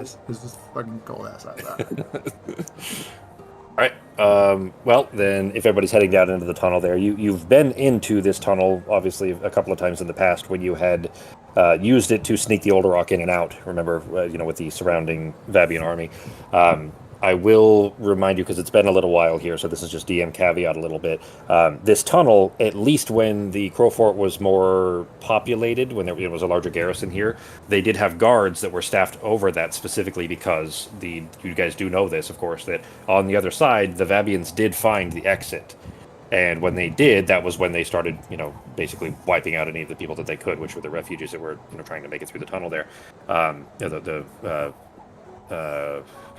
It's just fucking cold ass outside. All right. Well, then, if everybody's heading down into the tunnel there, you've been into this tunnel obviously a couple of times in the past when you had used it to sneak the Older Rock in and out. Remember, with the surrounding Vabian army. I will remind you, because it's been a little while here, so this is just DM caveat a little bit. This tunnel, at least when the Crow Fort was more populated, when there was a larger garrison here, they did have guards that were staffed over that specifically because you guys do know this, of course, that on the other side, the Vabians did find the exit. And when they did, that was when they started, basically wiping out any of the people that they could, which were the refugees that were, trying to make it through the tunnel there. God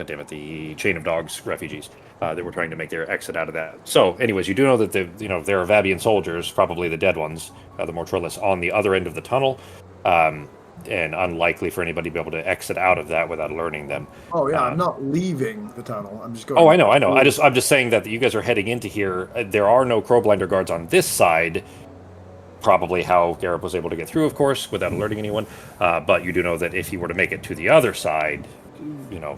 damn it, the Chain of Dogs refugees that were trying to make their exit out of that. So, anyways, you do know that there are Vabian soldiers, probably the dead ones, the Mortrillis, on the other end of the tunnel, and unlikely for anybody to be able to exit out of that without alerting them. Oh yeah, I'm not leaving the tunnel. I'm just going. Oh, I know. I'm just saying that you guys are heading into here. There are no Crowblinder guards on this side. Probably how Garrett was able to get through, of course, without alerting anyone. But you do know that if he were to make it to the other side,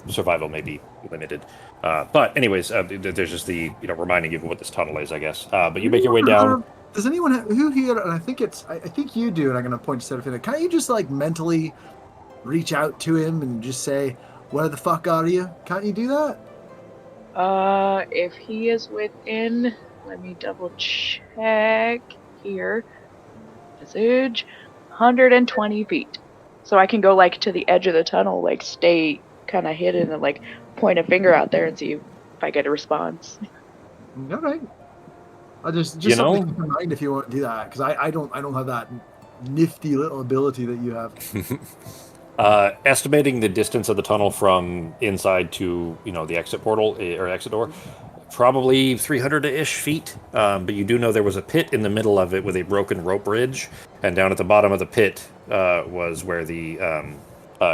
survival may be limited. But anyways, there's just the reminding you of what this tunnel is, I guess. But you make your way down. Does anyone who here? And I think I think you do. And I'm going to point to Serafina. Can't you just like mentally reach out to him and just say, "Where the fuck are you?" Can't you do that? If he is within, let me double check here. Message, 120 feet. So I can go like to the edge of the tunnel, like stay kind of hidden and like point a finger out there and see if I get a response. All right. I just something to keep in mind if you want to do that, because I don't have that nifty little ability that you have. Estimating the distance of the tunnel from inside to the exit portal or exit door, probably 300-ish feet. But you do know there was a pit in the middle of it with a broken rope bridge, and down at the bottom of the pit was where the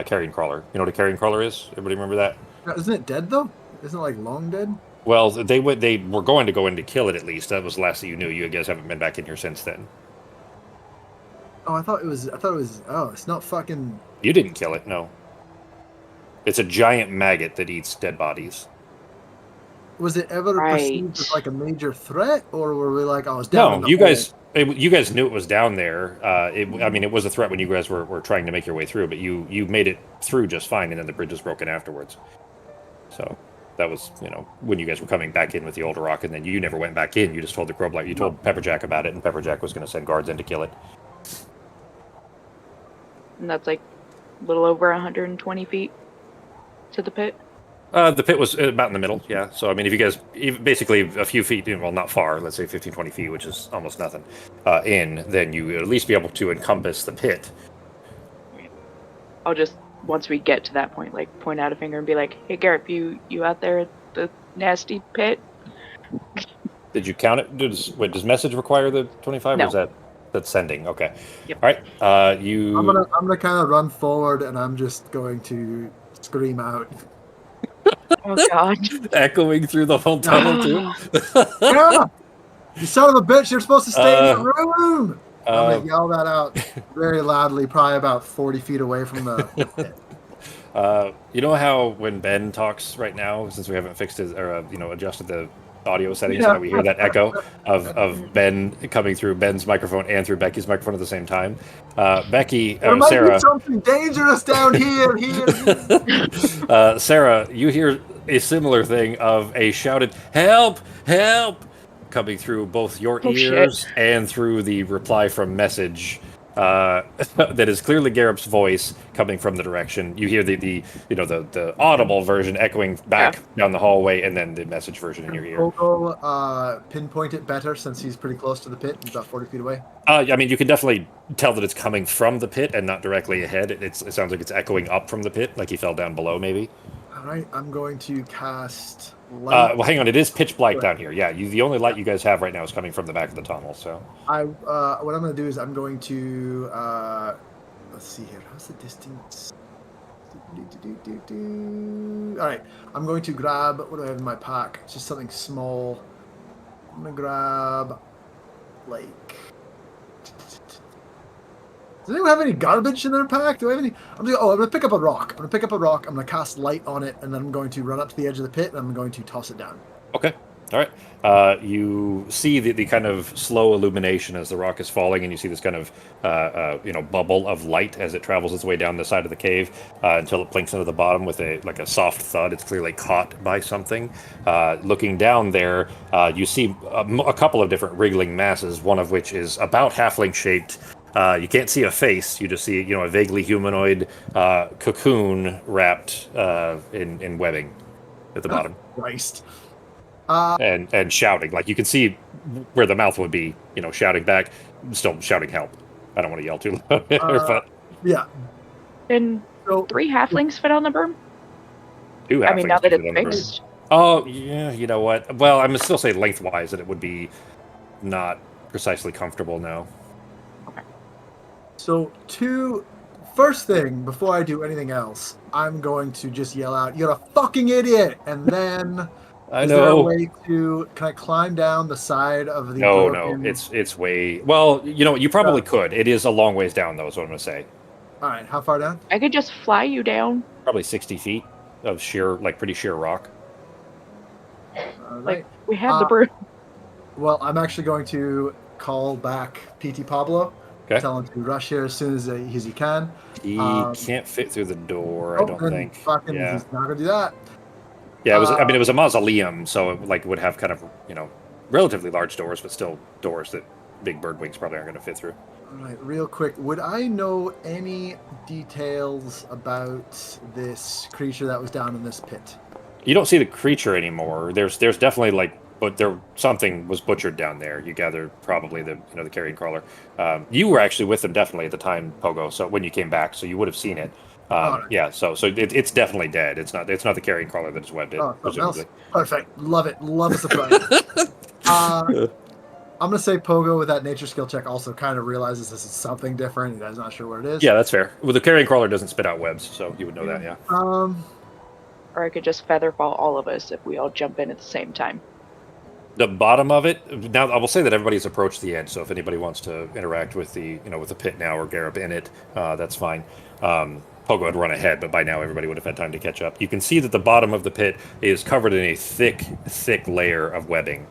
carrion crawler. You know what a carrion crawler is? Everybody remember that? Isn't it dead though? Isn't it like long dead? Well, they were going to go in to kill it at least. That was the last that you knew. You guys haven't been back in here since then. Oh, I thought it was. Oh, it's not fucking. You didn't kill it, no. It's a giant maggot that eats dead bodies. Was it ever perceived as like a major threat, or were we like, oh, it's down? No, you guys knew it was down there. I mean, it was a threat when you guys were trying to make your way through, but you made it through just fine, and then the bridge was broken afterwards. So that was, when you guys were coming back in with the older rock, and then you never went back in. You just told the Crowblight, you told Pepperjack about it, and Pepperjack was going to send guards in to kill it. And that's like a little over 120 feet to the pit. The pit was about in the middle, yeah. So, I mean, if you guys, basically a few feet, well, not far, let's say 15, 20 feet, which is almost nothing, then you would at least be able to encompass the pit. I'll just, once we get to that point, like, point out a finger and be like, hey, Garrett, you out there at the nasty pit? Did you count it? Does message require the 25, no. or is that's sending? Okay. Yep. All right. I'm gonna kind of run forward, and I'm just going to scream out. Oh God! Echoing through the whole tunnel too. Yeah! You son of a bitch! You're supposed to stay in the room. I'm gonna yell that out very loudly, probably about 40 feet away from the pit. You know how when Ben talks right now, since we haven't fixed his or adjusted the audio settings, how we hear that echo of Ben coming through Ben's microphone and through Becky's microphone at the same time. Becky, there might Sarah, be something dangerous down here. Sarah, you hear a similar thing of a shouted "Help! Help!" coming through both your ears and through the reply from message. That is clearly Garrup's voice coming from the direction. You hear the audible version echoing back down the hallway, and then the message version in your ear. Pogo pinpoint it better since he's pretty close to the pit. He's about 40 feet away. I mean, you can definitely tell that it's coming from the pit and not directly ahead. It sounds like it's echoing up from the pit, like he fell down below, maybe. All right, I'm going to cast light. Well, hang on. It is pitch black down here. Yeah, the only light you guys have right now is coming from the back of the tunnel. So what I'm going to do is I'm going to let's see here. How's the distance? All right, I'm going to grab, what do I have in my pack? It's just something small. I'm going to grab like. Does anyone have any garbage in their pack? Do I have any? I'm going to pick up a rock. I'm going to cast light on it, and then I'm going to run up to the edge of the pit, and I'm going to toss it down. Okay. All right. You see the kind of slow illumination as the rock is falling, and you see this kind of bubble of light as it travels its way down the side of the cave until it plinks into the bottom with a soft thud. It's clearly caught by something. Looking down there, you see a couple of different wriggling masses, one of which is about halfling shaped. You can't see a face. You just see a vaguely humanoid cocoon wrapped in webbing at the bottom. Christ. And shouting. Like you can see where the mouth would be, shouting back, still shouting help. I don't want to yell too loud. But yeah. And so, 3 halflings fit on the broom? 2 halflings. I mean, now that it's fixed. Oh, yeah, you know what? Well, I'm still say lengthwise that it would be not precisely comfortable now. Okay. So, first thing, before I do anything else, I'm going to just yell out, "You're a fucking idiot!" And then... Is there a way can I climb down the side of the broken... No, it's way... Well, you probably could. It is a long ways down, though, is what I'm going to say. All right, how far down? I could just fly you down. Probably 60 feet of pretty sheer rock. Like, we have the broom. Well, I'm actually going to call back PT Pablo. Okay. Tell him to rush here as soon as he can. He can't fit through the door, I don't think. He's not going to do that. Yeah, it was a mausoleum, so it would have kind of, relatively large doors, but still doors that big bird wings probably aren't going to fit through. All right, real quick, would I know any details about this creature that was down in this pit? You don't see the creature anymore. There's definitely but something was butchered down there. You gather probably the carrion crawler. You were actually with them definitely at the time, Pogo. So when you came back, so you would have seen it. Right. Yeah, so it's definitely dead. It's not the carrion crawler that has webbed it. Presumably. Perfect. Love it. Love a surprise. I'm gonna say Pogo with that nature skill check also kind of realizes this is something different. He's not sure what it is. Yeah, that's fair. Well, the carrion crawler doesn't spit out webs, so you would know that. Yeah. Or I could just feather fall all of us if we all jump in at the same time. The bottom of it. Now, I will say that everybody's approached the edge, so if anybody wants to interact with the pit now or Garib in it, that's fine. Pogo would run ahead, but by now everybody would have had time to catch up. You can see that the bottom of the pit is covered in a thick layer of webbing.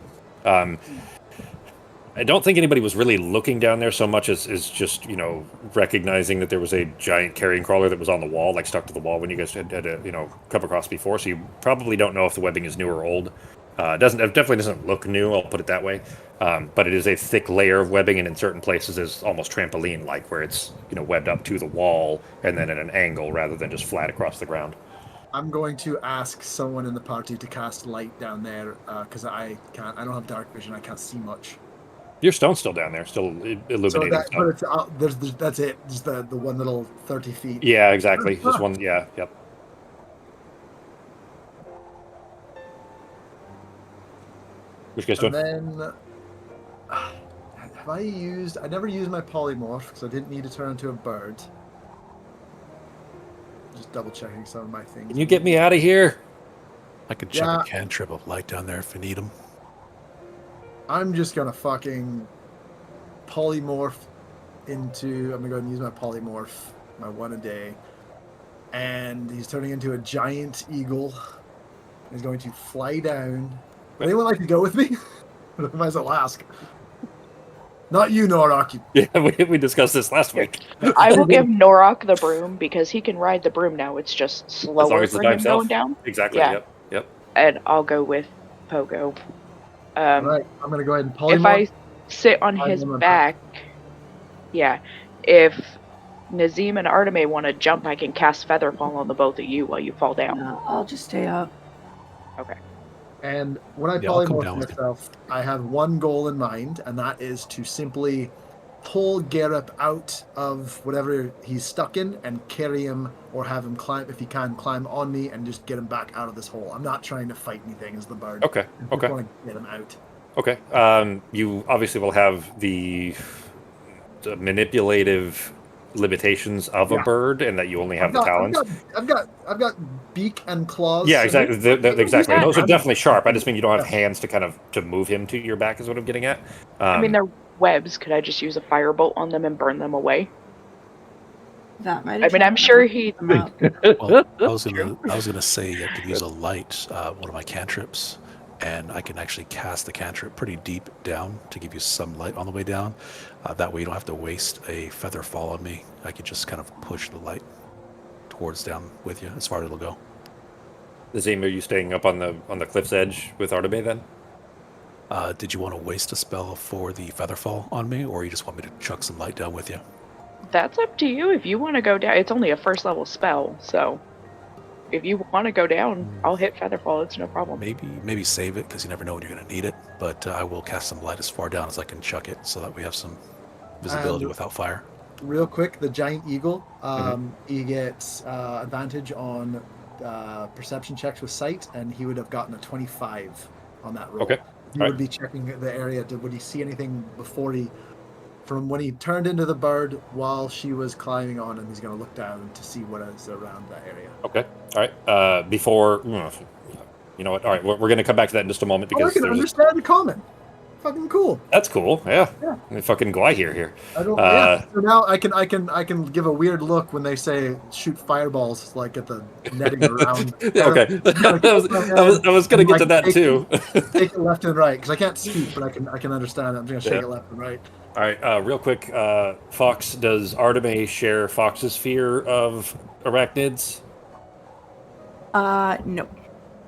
I don't think anybody was really looking down there so much as just, recognizing that there was a giant carrion crawler that was on the wall, stuck to the wall when you guys had come across before. So you probably don't know if the webbing is new or old. It definitely doesn't look new, I'll put it that way. But it is a thick layer of webbing, and in certain places is almost trampoline-like, where it's webbed up to the wall and then at an angle rather than just flat across the ground. I'm going to ask someone in the party to cast light down there because I don't have dark vision. I can't see much. Your stone's still down there, still illuminating. So that's it. Just the one little 30 feet. Yeah, exactly. Just one. Yeah. Yep. Which guy's doing? And then, I never used my polymorph because I didn't need to turn into a bird. Just double checking some of my things. Can you get me out of here? I could chuck a cantrip of light down there if you need them. I'm just going to fucking polymorph I'm going to go ahead and use my polymorph, my one a day. And he's turning into a giant eagle. He's going to fly down. Would anyone like to go with me? I might as well ask. Not you, Norok. Yeah, we discussed this last week. I will give Norok the broom because he can ride the broom now. It's just slower for him going down. Exactly, yeah. Yep. And I'll go with Pogo. All right, I'm going to go ahead and polymorph. If I sit on his back, if Nazim and Arteme want to jump, I can cast Featherfall on the both of you while you fall down. No, I'll just stay up. Okay. And when I polymorph myself, I have one goal in mind, and that is to simply pull Garib out of whatever he's stuck in and carry him or have him climb, if he can, climb on me and just get him back out of this hole. I'm not trying to fight anything as the bird. Okay. I just want to get him out. Okay. You obviously will have the manipulative limitations of a bird, and that you only have the talons. I've got beak and claws. Yeah, exactly. Exactly. Those are definitely sharp. I just mean you don't have hands to move him to your back. Is what I'm getting at. I mean, they're webs. Could I just use a firebolt on them and burn them away? That might. I mean, I'm sure he. Well, I was gonna say you have to use a light, one of my cantrips, and I can actually cast the cantrip pretty deep down to give you some light on the way down. That way you don't have to waste a feather fall on me. I can just kind of push the light towards down with you as far as it'll go. Nazim, are you staying up on the cliff's edge with Artebe then? Did you want to waste a spell for the feather fall on me, or you just want me to chuck some light down with you? That's up to you. If you want to go down, it's only a first level spell, so if you want to go down, I'll hit Featherfall. It's no problem. Maybe save it, because you never know when you're going to need it. But I will cast some light as far down as I can chuck it, so that we have some visibility without fire. Real quick, the giant eagle, he gets advantage on perception checks with sight, and he would have gotten a 25 on that roll. Okay. He would be checking the area. Would he see anything before from when he turned into the bird while she was climbing on him? He's going to look down to see what is around that area. Okay. All right. Before, you know what? All right, we're going to come back to that in just a moment because I can understand the comment. Fucking cool. That's cool. Yeah. Fucking Gwaihir here. I don't. So now I can give a weird look when they say shoot fireballs like at the netting around. Okay. I was going to get to that too. Take it left and right because I can't speak, but I can understand. I'm going to shake it left and right. All right. Real quick, Fox, does Arteme share Fox's fear of arachnids? No.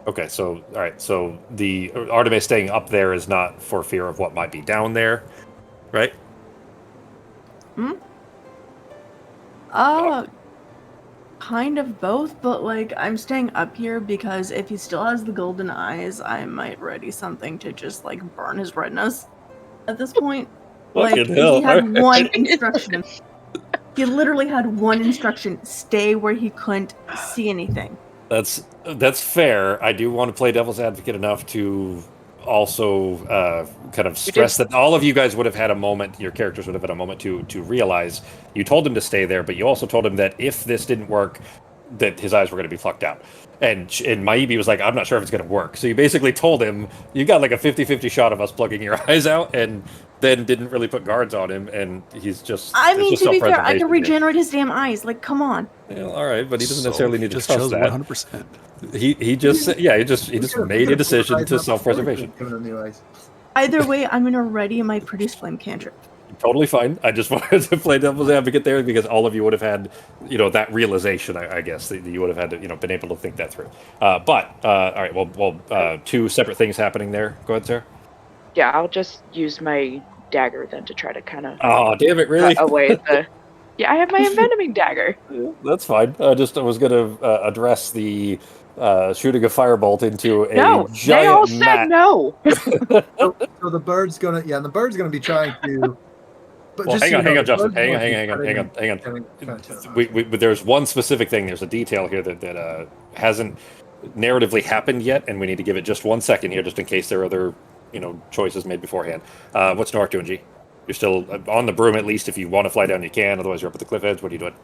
Okay, so all right, so the Arteme staying up there is not for fear of what might be down there, right? Kind of both, but like I'm staying up here because if he still has the golden eyes, I might ready something to just like burn his retinas at this point. Like he had one instruction. He literally had one instruction: stay where he couldn't see anything. That's fair. I do want to play devil's advocate enough to also kind of stress that all of you guys would have had a moment, your characters would have had a moment to realize you told him to stay there, but you also told him that if this didn't work, that his eyes were going to be plucked out. And Maibi was like, I'm not sure if it's going to work. So you basically told him, you got like a 50-50 shot of us plugging your eyes out, and then didn't really put guards on him, and he's just... I mean, to be fair, I can regenerate his damn eyes. Like, come on. Well, all right, but he doesn't necessarily need to just trust chose that. 100%. He just made a decision to self-preservation. Either way, I'm gonna ready my produce flame cantrip. Totally fine. I just wanted to play devil's advocate there because all of you would have had, that realization. I guess that you would have had to, been able to think that through. All right. Well, two separate things happening there. Go ahead, Sarah. Yeah, I'll just use my dagger then to try to kind of. Oh, damn it! Really? Away the. Yeah, I have my envenoming dagger. Yeah, that's fine. I was going to address the shooting a firebolt into a giant they all said mat. no. So the bird's gonna be trying to. But well, hang on, Justin. Hang on. There's one specific thing. There's a detail here that hasn't narratively happened yet, and we need to give it just 1 second here, just in case there are other choices made beforehand. What's Nork doing, G? You're still on the broom, at least. If you want to fly down, you can. Otherwise, you're up at the cliff edge. What are you doing?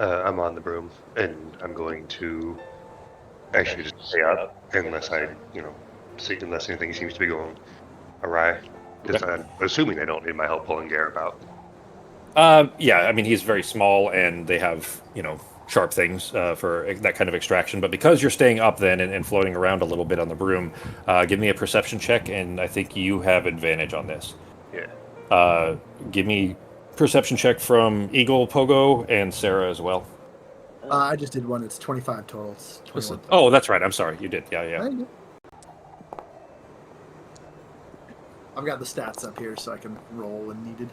I'm on the broom, and I'm going to actually just stay up unless unless anything seems to be going awry. Because I'm assuming they don't need my help pulling Garrett out. Yeah, I mean, he's very small, and they have, sharp things for that kind of extraction. But because you're staying up then and floating around a little bit on the broom, give me a perception check, and I think you have advantage on this. Yeah. Give me perception check from Eagle, Pogo, and Sarah as well. I just did one. It's 25 total. Oh, that's right. I'm sorry. You did. Yeah. I've got the stats up here so I can roll when needed.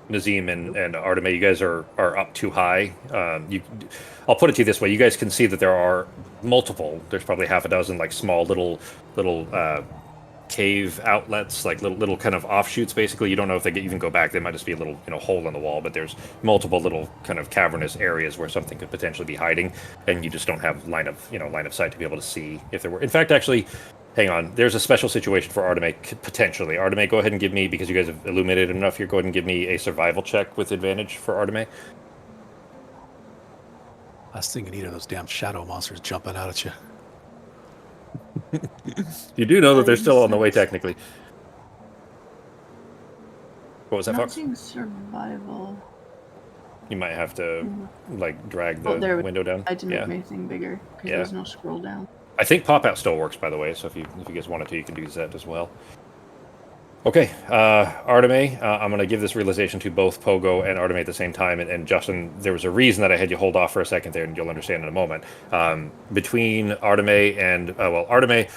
Nazim and Arteme, you guys are up too high. I'll put it to you this way: you guys can see that there are multiple. There's probably half a dozen like small little cave outlets, like little kind of offshoots. Basically, you don't know if they even go back. They might just be a little hole in the wall. But there's multiple little kind of cavernous areas where something could potentially be hiding, and you just don't have line of sight to be able to see if there were. In fact, actually. Hang on. There's a special situation for Arteme, potentially. Arteme, go ahead and give me, because you guys have illuminated enough here, go ahead and give me a survival check with advantage for Arteme. Last thing you need are those damn shadow monsters jumping out at you. You do know that they're still on the way, technically. What was that, Fox? Survival. You might have to, drag the window down. I had to make my thing bigger, because there's no scroll down. I think pop out still works, by the way. So if you guys wanted to, you can do that as well. Okay, Arteme, I'm going to give this realization to both Pogo and Arteme at the same time. And Justin, there was a reason that I had you hold off for a second there, and you'll understand in a moment. Between Arteme and, Arteme,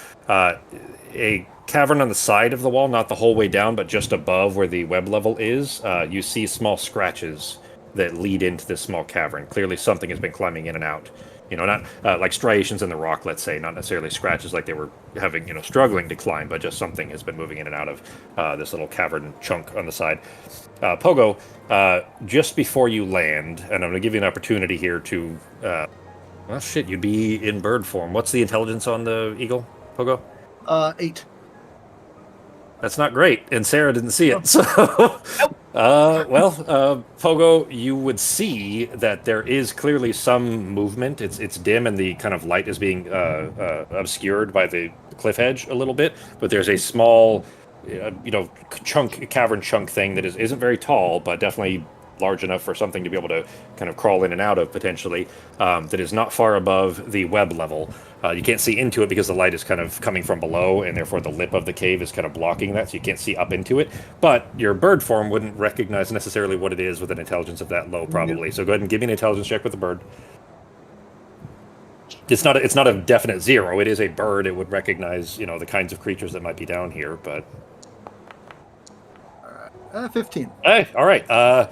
a cavern on the side of the wall, not the whole way down, but just above where the web level is, you see small scratches that lead into this small cavern. Clearly something has been climbing in and out. Not like striations in the rock, let's say, not necessarily scratches like they were having, struggling to climb, but just something has been moving in and out of this little cavern chunk on the side. Pogo, just before you land, and I'm going to give you an opportunity here to, well, shit, you'd be in bird form. What's the intelligence on the eagle, Pogo? 8. That's not great, and Sarah didn't see it. So, Pogo, you would see that there is clearly some movement. It's dim, and the kind of light is being obscured by the cliff edge a little bit. But there's a small, cavern chunk thing that isn't very tall, but definitely large enough for something to be able to kind of crawl in and out of potentially. That is not far above the web level. You can't see into it because the light is kind of coming from below, and therefore the lip of the cave is kind of blocking that, so you can't see up into it. But your bird form wouldn't recognize necessarily what it is with an intelligence of that low, probably. So go ahead and give me an intelligence check with the bird. It's not a definite 0. It is a bird. It would recognize, the kinds of creatures that might be down here, but... All right. 15. Hey, all right.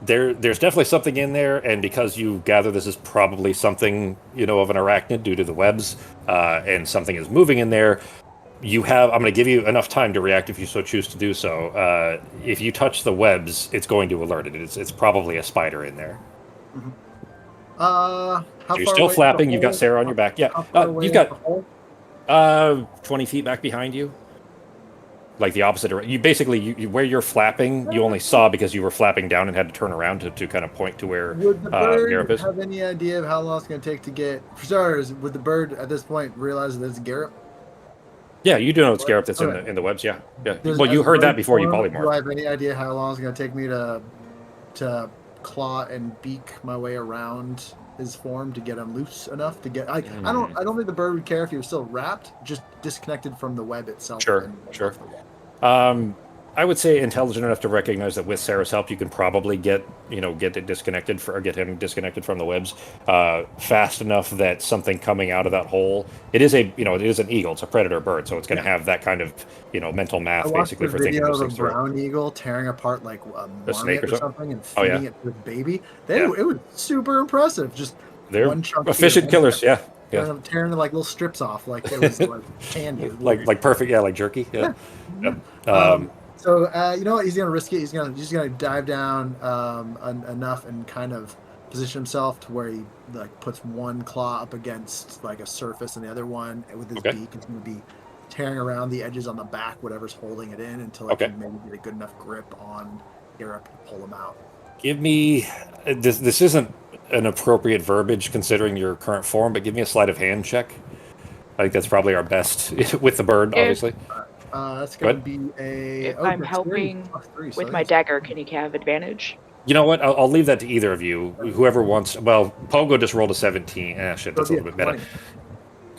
There's definitely something in there, and because you gather this is probably something, of an arachnid due to the webs, and something is moving in there, I'm going to give you enough time to react if you so choose to do so. If you touch the webs, it's going to alert it. It's probably a spider in there. Mm-hmm. So you're still flapping. You've got Sarah on your back. Yeah. You've got 20 feet back behind you. Like the opposite direction. You basically, where you're flapping, you only saw because you were flapping down and had to turn around to kind of point to where Garrep is. Have any idea of how long it's going to take to get... For starters, would the bird at this point realize that it's Garrep? Yeah, you do know it's Garrep that's in the webs, yeah. Well, you heard that before you polymorphed. Do I have any idea how long it's going to take me to claw and beak my way around his form to get him loose enough to get... I don't think the bird would care if he was still wrapped, just disconnected from the web itself. Sure. I would say intelligent enough to recognize that with Sarah's help, you can probably get it disconnected get him disconnected from the webs fast enough that something coming out of that hole. It is an eagle. It's a predator bird, so it's going to have that kind of mental math basically for thinking those things through. I watched a video of a brown eagle tearing apart like a snake or something and feeding it to its baby. It was super impressive. Just they're one chunk efficient killers. Yeah. Tearing like little strips off like it was like candy. like perfect, like jerky. Yeah. So you know what? He's gonna risk it. He's gonna dive down enough and kind of position himself to where he like puts one claw up against like a surface and the other one with his beak is gonna be tearing around the edges on the back, whatever's holding it in, until it can maybe get a good enough grip on Garrep to pull him out. Give me this isn't an appropriate verbiage considering your current form, but give me a sleight of hand check. I think that's probably our best with the bird, obviously. That's going to be a... If I'm helping with my dagger, can he have advantage? You know what? I'll leave that to either of you. Whoever wants... Well, Pogo just rolled a 17. Shit, that's a little bit better.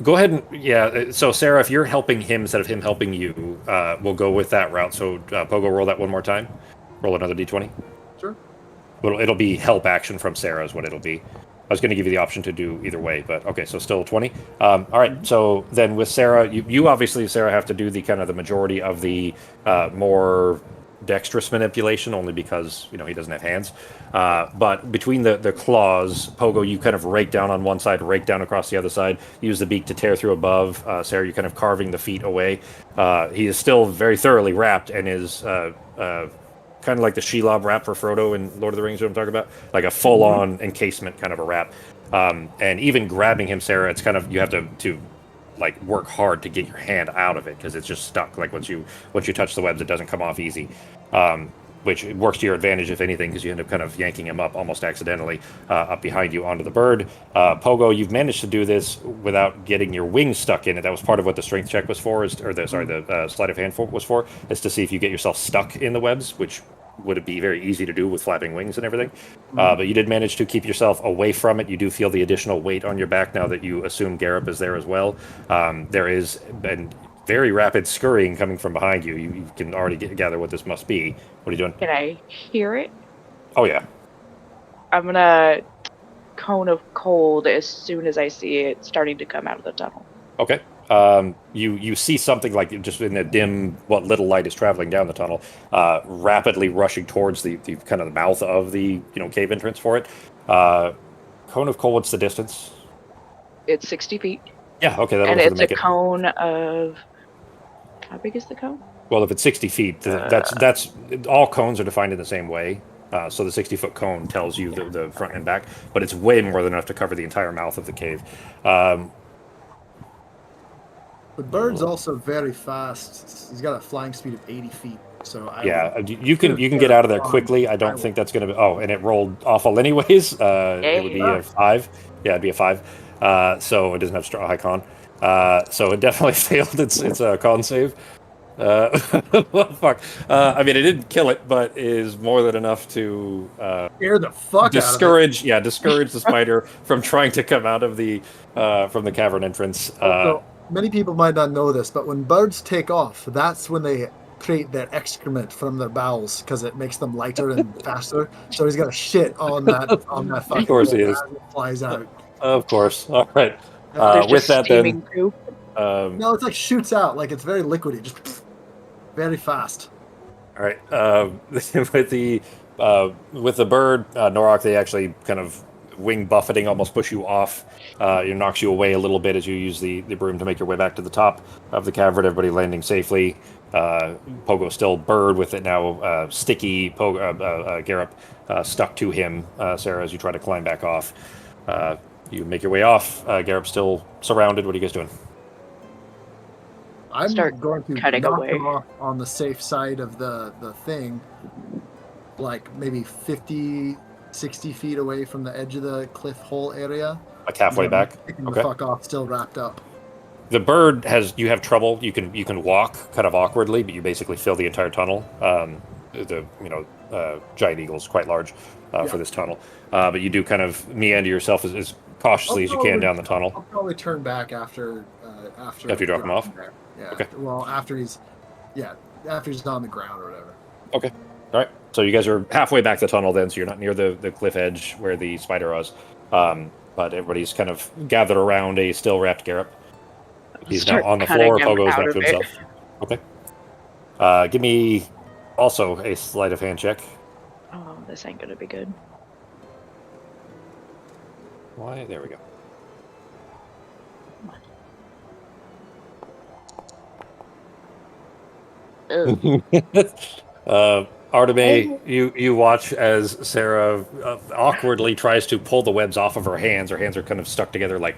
Go ahead and... so Sarah, if you're helping him instead of him helping you, we'll go with that route. So Pogo, roll that one more time. Roll another d20. Sure. It'll be help action from Sarah is what it'll be. I was going to give you the option to do either way, but okay, so still 20. All right, so then with Sarah, you obviously, Sarah, have to do the kind of the majority of the more dexterous manipulation, only because, he doesn't have hands. But between the claws, Pogo, you kind of rake down on one side, rake down across the other side, use the beak to tear through above. Sarah, you're kind of carving the feet away. He is still very thoroughly wrapped and is... kind of like the Shelob wrap for Frodo in Lord of the Rings, what I'm talking about? Like a full-on encasement kind of a wrap. And even grabbing him, Sarah, it's kind of, you have to like work hard to get your hand out of it because it's just stuck. Like once you touch the webs, it doesn't come off easy. Which works to your advantage, if anything, because you end up kind of yanking him up almost accidentally up behind you onto the bird. Pogo, you've managed to do this without getting your wings stuck in it. That was part of what the strength check was for, the sleight of hand was for, is to see if you get yourself stuck in the webs, which would be very easy to do with flapping wings and everything. But you did manage to keep yourself away from it. You do feel the additional weight on your back now that you assume Garrep is there as well. There is a very rapid scurrying coming from behind you. You can already gather what this must be. What are you doing? Can I hear it? Oh, yeah. I'm gonna cone of cold as soon as I see it starting to come out of the tunnel. Okay. You see something like just in the dim, what little light is traveling down the tunnel, rapidly rushing towards the kind of the mouth of the cave entrance for it. Cone of cold. What's the distance? It's 60 feet. Yeah. Okay. That'll And for the it's a make it. cone of... How big is the cone? Well, if it's 60 feet, that's all cones are defined in the same way. So the 60-foot cone tells you the front and back, but it's way more than enough to cover the entire mouth of the cave. The bird's also very fast. He's got a flying speed of 80 feet. So you can get out of there quickly. I don't think that's going to be... Oh, and it rolled awful anyways. It would be a 5. Yeah, it'd be a 5. So it doesn't have high con. So it definitely failed its con save. Well, fuck. I mean, it didn't kill it, but is more than enough to scare the fuck discourage. out of it. Yeah, discourage the spider from trying to come out of the from the cavern entrance. Also, many people might not know this, but when birds take off, that's when they create their excrement from their bowels because it makes them lighter and faster. So he's got a shit on that fucking. Of course he is. It flies out. Of course. All right. With that, then. Poop. No, it's like shoots out. Like it's very liquidy. Just very fast. All right. With the bird, Norok, they actually kind of wing buffeting almost push you off. It knocks you away a little bit as you use the broom to make your way back to the top of the cavern. Everybody landing safely. Pogo still bird with it now sticky. Garrep stuck to him. Sarah, as you try to climb back off, you make your way off. Garrep still surrounded. What are you guys doing? I'm going to cutting knock away him off on the safe side of the thing, like maybe 50, 60 feet away from the edge of the cliff hole area. Like halfway back? Kicking the fuck off, still wrapped up. The bird you have trouble. You can walk kind of awkwardly, but you basically fill the entire tunnel. Giant eagle's quite large for this tunnel. But you do kind of meander yourself as cautiously as you can down the tunnel. I'll probably turn back after you drop him off? There. Yeah. Okay. Well, after he's on the ground or whatever. Okay. All right. So you guys are halfway back the tunnel then, so you're not near the cliff edge where the spider was. But everybody's kind of gathered around a still wrapped Garrep. He's now on the floor. Pogo's left to himself. Okay. Give me also a sleight of hand check. Oh, this ain't gonna be good. Why? There we go. Arteme, you watch as Sarah awkwardly tries to pull the webs off of her hands. Her hands are kind of stuck together like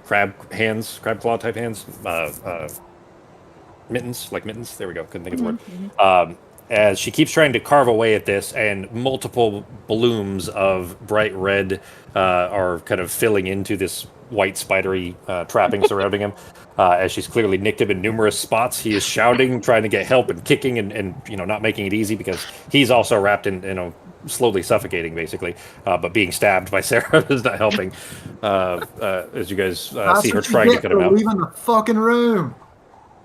crab claw type hands. Mittens. There we go. Couldn't think of the word. As she keeps trying to carve away at this, and multiple blooms of bright red are kind of filling into this white spidery trapping surrounding him. As she's clearly nicked him in numerous spots, he is shouting, trying to get help and kicking and not making it easy because he's also wrapped in slowly suffocating basically, but being stabbed by Sarah is not helping. As you guys see her trying to cut him out. Leaving the fucking room.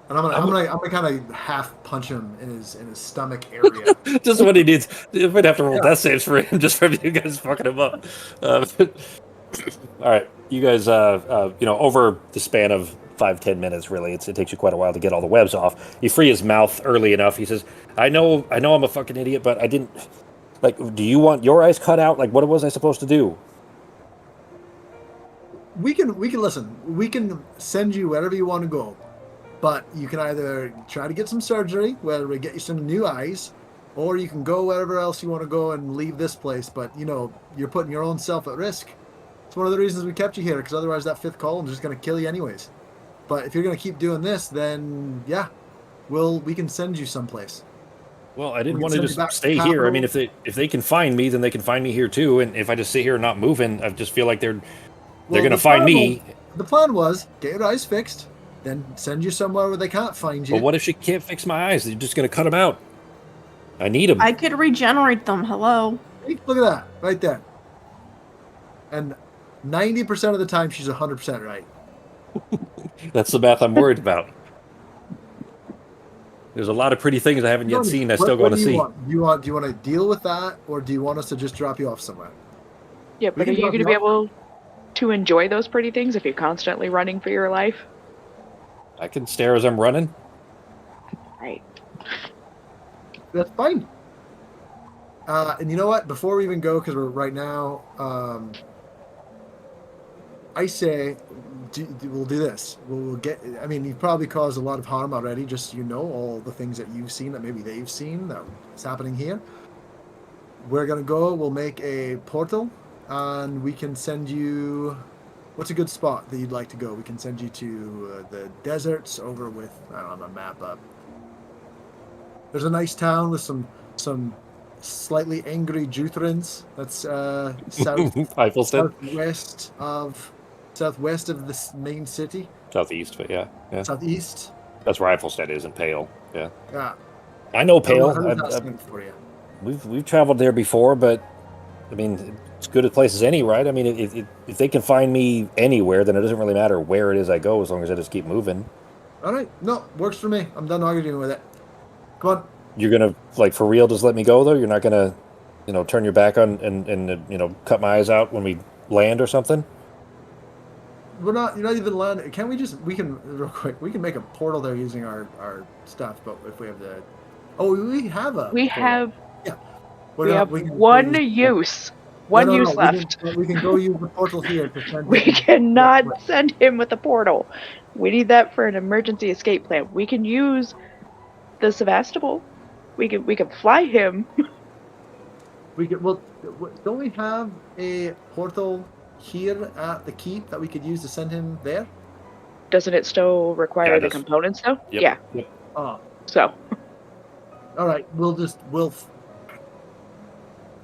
And I'm gonna kind of half punch him in his stomach area. Just what he needs. You might have to roll death saves for him just from you guys fucking him up. All right, you guys. Over the span of 5-10 minutes, really, it takes you quite a while to get all the webs off. You free his mouth early enough. He says, "I know, I'm a fucking idiot, but I didn't. Like, do you want your eyes cut out? Like, what was I supposed to do?" We can listen. We can send you wherever you want to go. But you can either try to get some surgery, where we get you some new eyes, or you can go wherever else you want to go and leave this place. But, you're putting your own self at risk. It's one of the reasons we kept you here, because otherwise that fifth column is just going to kill you anyways. But if you're going to keep doing this, then, yeah, we can send you someplace. Well, I didn't want to just stay here. I mean, if they can find me, then they can find me here too. And if I just sit here and not moving, I just feel like they're going to find me. The plan was, get your eyes fixed, then send you somewhere where they can't find you. But what if she can't fix my eyes? You're just going to cut them out. I need him. I could regenerate them. Hello. Hey, look at that, right there. And 90% of the time, she's 100% right. That's the math I'm worried about. There's a lot of pretty things I haven't yet Tell me, seen. I still what want to do you see. want? Do you want to deal with that, or do you want us to just drop you off somewhere? Yeah, We but are can you drop going to you be off. able to enjoy those pretty things if you're constantly running for your life? I can stare as I'm running. Right. That's fine. And you know what? Before we even go, because we're right now, I say we'll do this. We'll get. I mean, you've probably caused a lot of harm already. Just so you know, all the things that you've seen that maybe they've seen that's happening here. We're gonna go. We'll make a portal, and we can send you. What's a good spot that you'd like to go? We can send you to the deserts over with. I don't have a map up. There's a nice town with some slightly angry Juthrins. That's Eifelstead? southwest of this main city. Southeast, but yeah. Southeast. That's where Eifelstead is in Pale. Yeah. Yeah. I know How Pale. does that sound for you? We've traveled there before, but I mean, it's good a place as any, right? I mean, if they can find me anywhere, then it doesn't really matter where it is I go, as long as I just keep moving. All right. No, works for me. I'm done arguing with it. Come on. You're gonna like for real just let me go though? You're not gonna, turn your back on and cut my eyes out when we land or something? You're not even landing. Can we just, real quick, we can make a portal there using our stuff, but if we have the, we have a We portal. have Yeah. we have can one go use- use. One No, use left. We can go use the portal here to send We him- cannot send him with a portal. We need that for an emergency escape plan. We can use the Sevastopol. We can fly him. We could, well, don't we have a portal here at the keep that we could use to send him there? Doesn't it still require Yeah, it the does. components though? Yep. Yeah. Yep. Oh, So all right.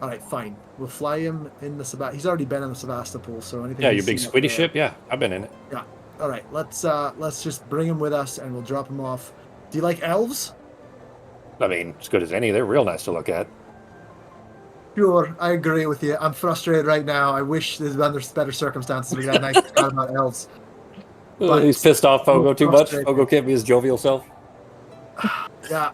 All right, fine. We'll fly him in the He's already been in the Sevastopol, so anything. Yeah, he's your big seen up squiddy there- ship? Yeah, I've been in it. Yeah. All right. Let's just bring him with us, and we'll drop him off. Do you like elves? I mean, as good as any. They're real nice to look at. Sure, I agree with you. I'm frustrated right now. I wish there's under better circumstances we got a nice chat about elves. But He's pissed off Fogo too much. frustrating. Fogo can't be his jovial self. Yeah.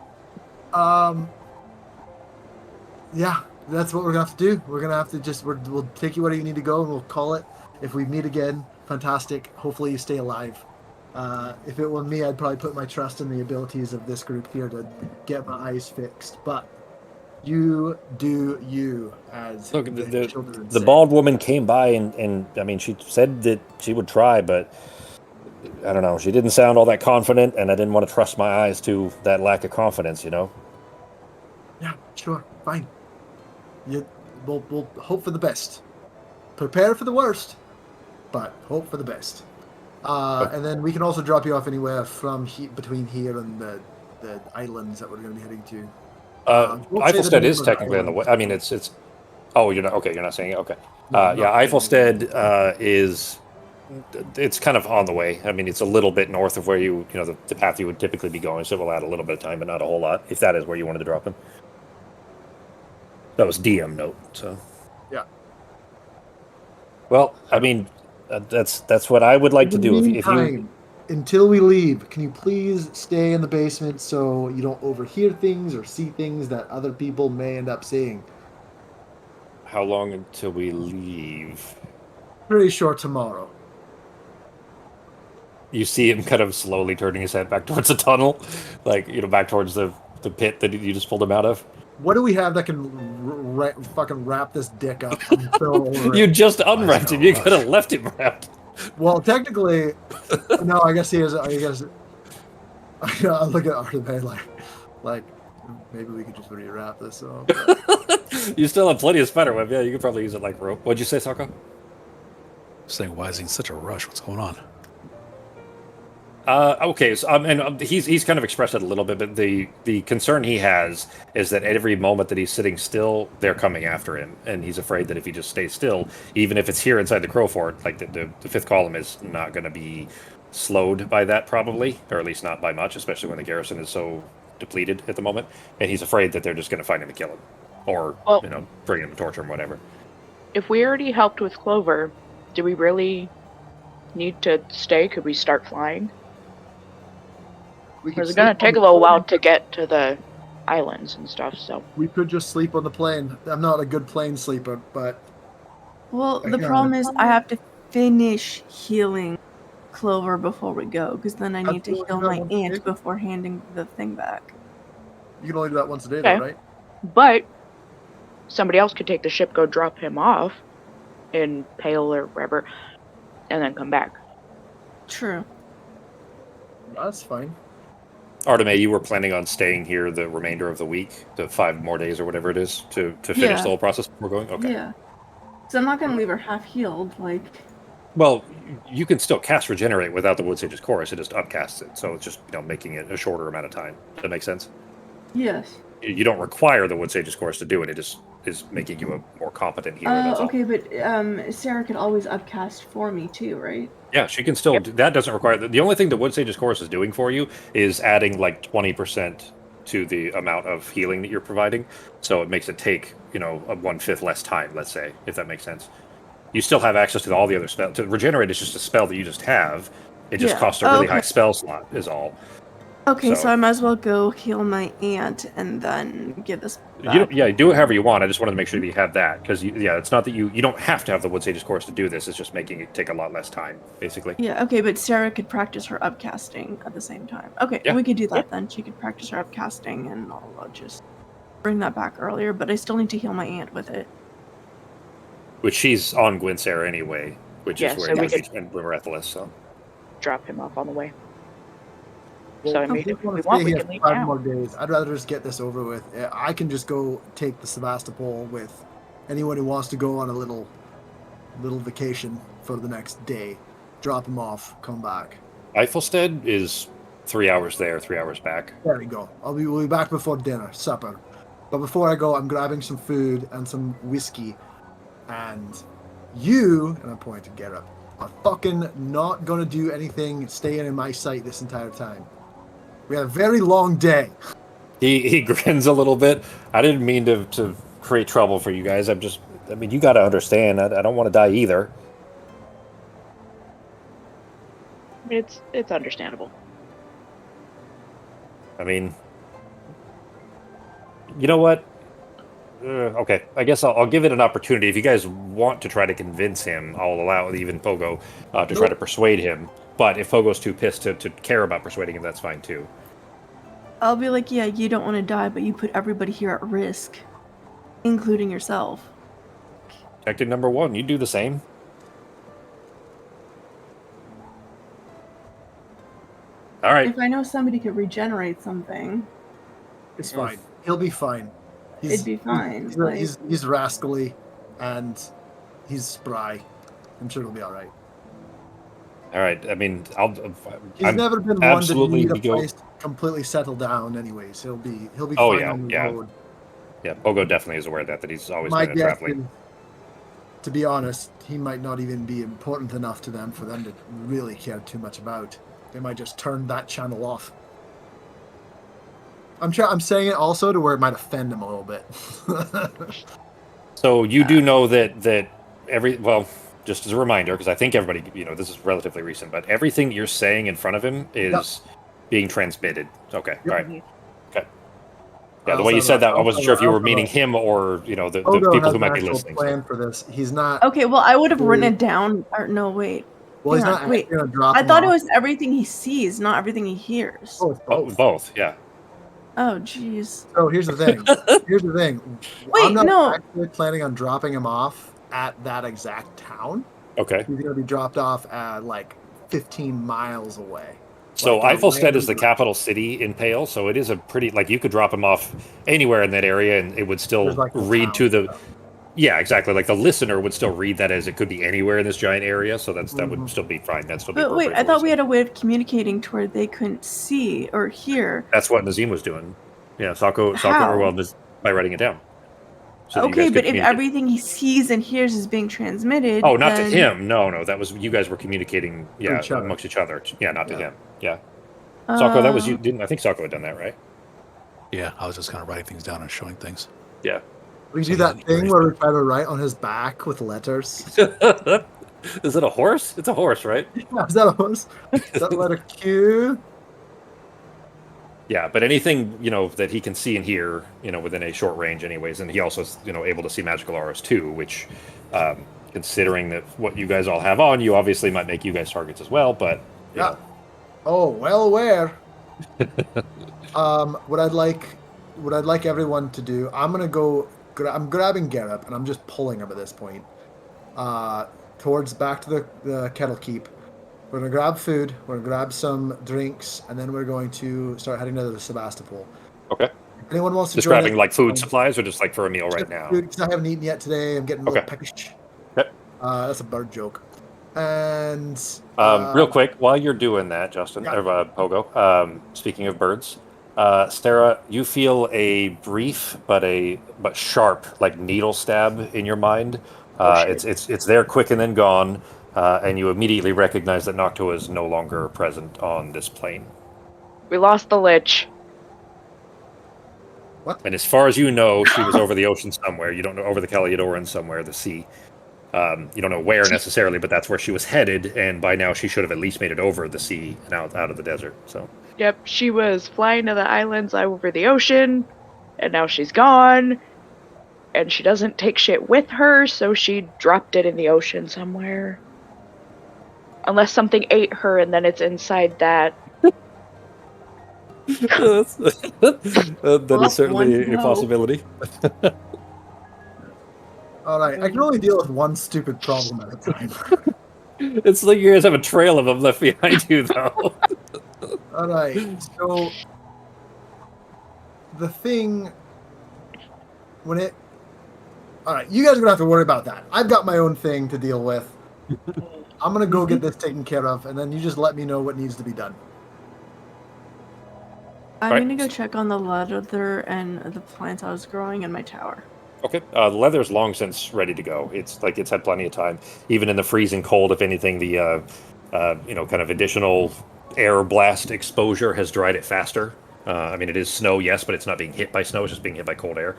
Yeah, that's what we're gonna have to do. We're gonna have to we'll take you where you need to go, and we'll call it. If we meet again, fantastic. Hopefully you stay alive. If it were me, I'd probably put my trust in the abilities of this group here to get my eyes fixed. But you do you, as Look, the children the say. bald woman came by and I mean, she said that she would try, but I don't know. She didn't sound all that confident, and I didn't want to trust my eyes to that lack of confidence, Yeah, sure, fine. We'll hope for the best. Prepare for the worst, but hope for the best. And then we can also drop you off anywhere from between here and the islands that we're going to be heading to. We'll say the Eifelstead name is of the technically on the way. island. I mean, it's. Oh, you're not okay. You're not saying it. Okay. No, Yeah, not Eifelstead is. It's kind of on the way. I mean, it's a little bit north of where the path you would typically be going, so it will add a little bit of time, but not a whole lot. If that is where you wanted to drop him. That was DM note. So. Yeah. Well, I mean, that's what I would like to do. If you. Meantime, until we leave, can you please stay in the basement so you don't overhear things or see things that other people may end up seeing? How long until we leave? Pretty sure tomorrow. You see him kind of slowly turning his head back towards the tunnel, like back towards the pit that you just pulled him out of. What do we have that can fucking wrap this dick up? And throw over it? You just unwrapped him. You could have left him wrapped. Well, technically, no. I guess he is. I guess. I look at Artebay like maybe we could just rewrap this up. You still have plenty of spider web. Yeah, you could probably use it like rope. What'd you say, Sako? Saying, why is he in such a rush? What's going on? Okay, so he's kind of expressed it a little bit, but the concern he has is that at every moment that he's sitting still, they're coming after him, and he's afraid that if he just stays still, even if it's here inside the Crow Fort, like the fifth column is not going to be slowed by that probably, or at least not by much, especially when the garrison is so depleted at the moment, and he's afraid that they're just going to find him and kill him, or Well- bring him to torture him, whatever. If we already helped with Clover, do we really need to stay? Could we start flying? We could Because it's sleep gonna on take the a little while plane. to get to the islands and stuff, so. We could just sleep on the plane. I'm not a good plane sleeper, but Well, the Yeah. problem is I have to finish healing Clover before we go, because then I need to Absolutely heal not my one day. aunt before handing the thing back. you can only do that once a day, Okay. though, right? But somebody else could take the ship, go drop him off in Pale or wherever, and then come back. True. That's fine. Arteme, you were planning on staying here the remainder of the week, the 5 more days or whatever it is, to finish Yeah. the whole process before going? Okay. Yeah. So I'm not gonna leave her half healed, like. Well, you can still cast Regenerate without the Wood Sage's Chorus. It just upcasts it, so it's just making it a shorter amount of time. Does that make sense? Yes. You don't require the Wood Sage's Chorus to do it. It just is making you a more competent healer. That's all. Okay, but Sarah could always upcast for me too, right? Yeah, she can still. That doesn't require. The only thing the Wood Sage's Chorus is doing for you is adding like 20% to the amount of healing that you're providing. So it makes it take a 1/5 less time. Let's say, if that makes sense. You still have access to all the other spells. To regenerate is just a spell that you just have. It just Yeah. costs a really Okay. high spell slot. Is all. Okay, so So- I might as well go heal my aunt and then give this back. Do it however you want. I just wanted to make sure that you have that because it's not that you don't have to have the Wood Sage's Chorus to do this. It's just making it take a lot less time, basically. Yeah, okay, but Sarah could practice her upcasting at the same time. Okay, Yeah. we could do that then. She could practice her upcasting and I'll just bring that back earlier, but I still need to heal my aunt with it. Which she's on Gwynsera anyway, which Yeah, is so where we he's in Breathless. So Drop him off on the way. Well, So, I mean, we if wanna we want, stay we here can for leave 5 now. more days. I'd rather just get this over with. I can just go take the Sevastopol with anyone who wants to go on a little vacation for the next day. Drop him off, come back. Eifelstead is 3 hours there, 3 hours back. There we go. We'll be back before dinner, supper. But before I go, I'm grabbing some food and some whiskey. And you, and I'm pointing to Garrett, are fucking not gonna do anything staying in my sight this entire time. We had a very long day. He grins a little bit. I didn't mean to create trouble for you guys. You got to understand. I don't want to die either. It's understandable. I mean, you know what? Okay, I guess I'll give it an opportunity. If you guys want to try to convince him, I'll allow even Pogo to try to persuade him. But if Pogo's too pissed to care about persuading him, that's fine too. I'll be like, yeah, you don't want to die, but you put everybody here at risk, including yourself. Detective number 1, you do the same. All right. If I know somebody could regenerate something, It's fine. He'll be fine. it'd be fine. He's rascally, and he's spry. I'm sure it'll be all right. All right. I mean, He's I'm never been one to absolutely need a go. place to completely settle down. Anyways, he'll be Oh, fine yeah, on the yeah. road. Yeah, Pogo definitely is aware of that he's always My been a guess traveling. is, to be honest, he might not even be important enough to them for them to really care too much about. They might just turn that channel off. I'm saying it also to where it might offend him a little bit. So you do know that just as a reminder, because I think everybody, this is relatively recent, but everything you're saying in front of him is being transmitted. Okay, all right. Okay. Yeah, the way you said that, I wasn't sure if you were meaning him or, the Odo people has who an might be actual listening. plan for this. He's not. Okay, well, I would have written it down. Or no, wait. Well, he's hang not on, wait. gonna drop. I him thought it off. was everything he sees, not everything he hears. Oh, it's both. Both, yeah. Oh, jeez. So here's the thing. Wait, I'm not no. actually planning on dropping him off at that exact town. Okay. He's gonna be dropped off at like 15 miles away. So Like, Eifelstead is the random- capital city in Pale, so it is a pretty, you could drop him off anywhere in that area and it would still There's, like, the read town to the... stuff. Yeah, exactly. Like the listener would still read that as it could be anywhere in this giant area, so that Mhm. would still be fine. That'd still be But wait, appropriate I thought for we us. had a way of communicating to where they couldn't see or hear. That's what Nazim was doing. Yeah, Sako, How? or well, by writing it down. So that you Okay, guys could but if communicate. everything he sees and hears is being transmitted, Oh, not then... to him. No, that was you guys were communicating. Yeah, each other. amongst each other. Yeah, not to Yeah. him. Yeah. Sako, that was you. Uh, Didn't I think Sako had done that, right? Yeah, I was just kind of writing things down and showing things. Yeah. We So do he that didn't hear thing where we anything. try to write on his back with letters. Is it a horse? It's a horse, right? Is that a horse? Is that the letter Q? Yeah, but anything, that he can see and hear, within a short range anyways, and he also is, able to see magical auras too, which, considering that what you guys all have on you, obviously might make you guys targets as well, but, Yeah. Oh, well aware. What I'd like everyone to do, I'm gonna go. I'm grabbing Garrett and I'm just pulling him at this point. Towards back to the kettle keep. We're gonna grab food. We're gonna grab some drinks, and then we're going to start heading to the Sebastopol. Okay. If anyone wants to Just join grabbing us, like food supplies or just like for a meal right just now? food because I haven't eaten yet today. I'm getting a little Okay. peckish. Yep. That's a bird joke. And Real quick, while you're doing that, Justin, yeah. or Pogo, speaking of birds, Stara, you feel a brief but sharp, like needle stab in your mind. Oh shit. It's there, quick and then gone, and you immediately recognize that Noctua is no longer present on this plane. We lost the lich. What? And as far as you know, she was over the ocean somewhere. You don't know, over the Caliodoran somewhere, the sea. You don't know where necessarily, but that's where she was headed, and by now she should have at least made it over the sea and out of the desert. So, Yep, she was flying to the islands over the ocean, and now she's gone. And she doesn't take shit with her, so she dropped it in the ocean somewhere. Unless something ate her and then it's inside that. that is One certainly can a hope. possibility. All right, I can only deal with one stupid problem at a time. It's like you guys have a trail of them left behind you, though. All right, so the thing when it. All right, you guys are gonna have to worry about that. I've got my own thing to deal with. I'm gonna go get this taken care of, and then you just let me know what needs to be done. I'm Right. gonna go check on the leather and the plants I was growing in my tower. Okay, the leather's long since ready to go. It's had plenty of time. Even in the freezing cold, if anything, the kind of additional air blast exposure has dried it faster. I mean, it is snow, yes, but it's not being hit by snow; it's just being hit by cold air.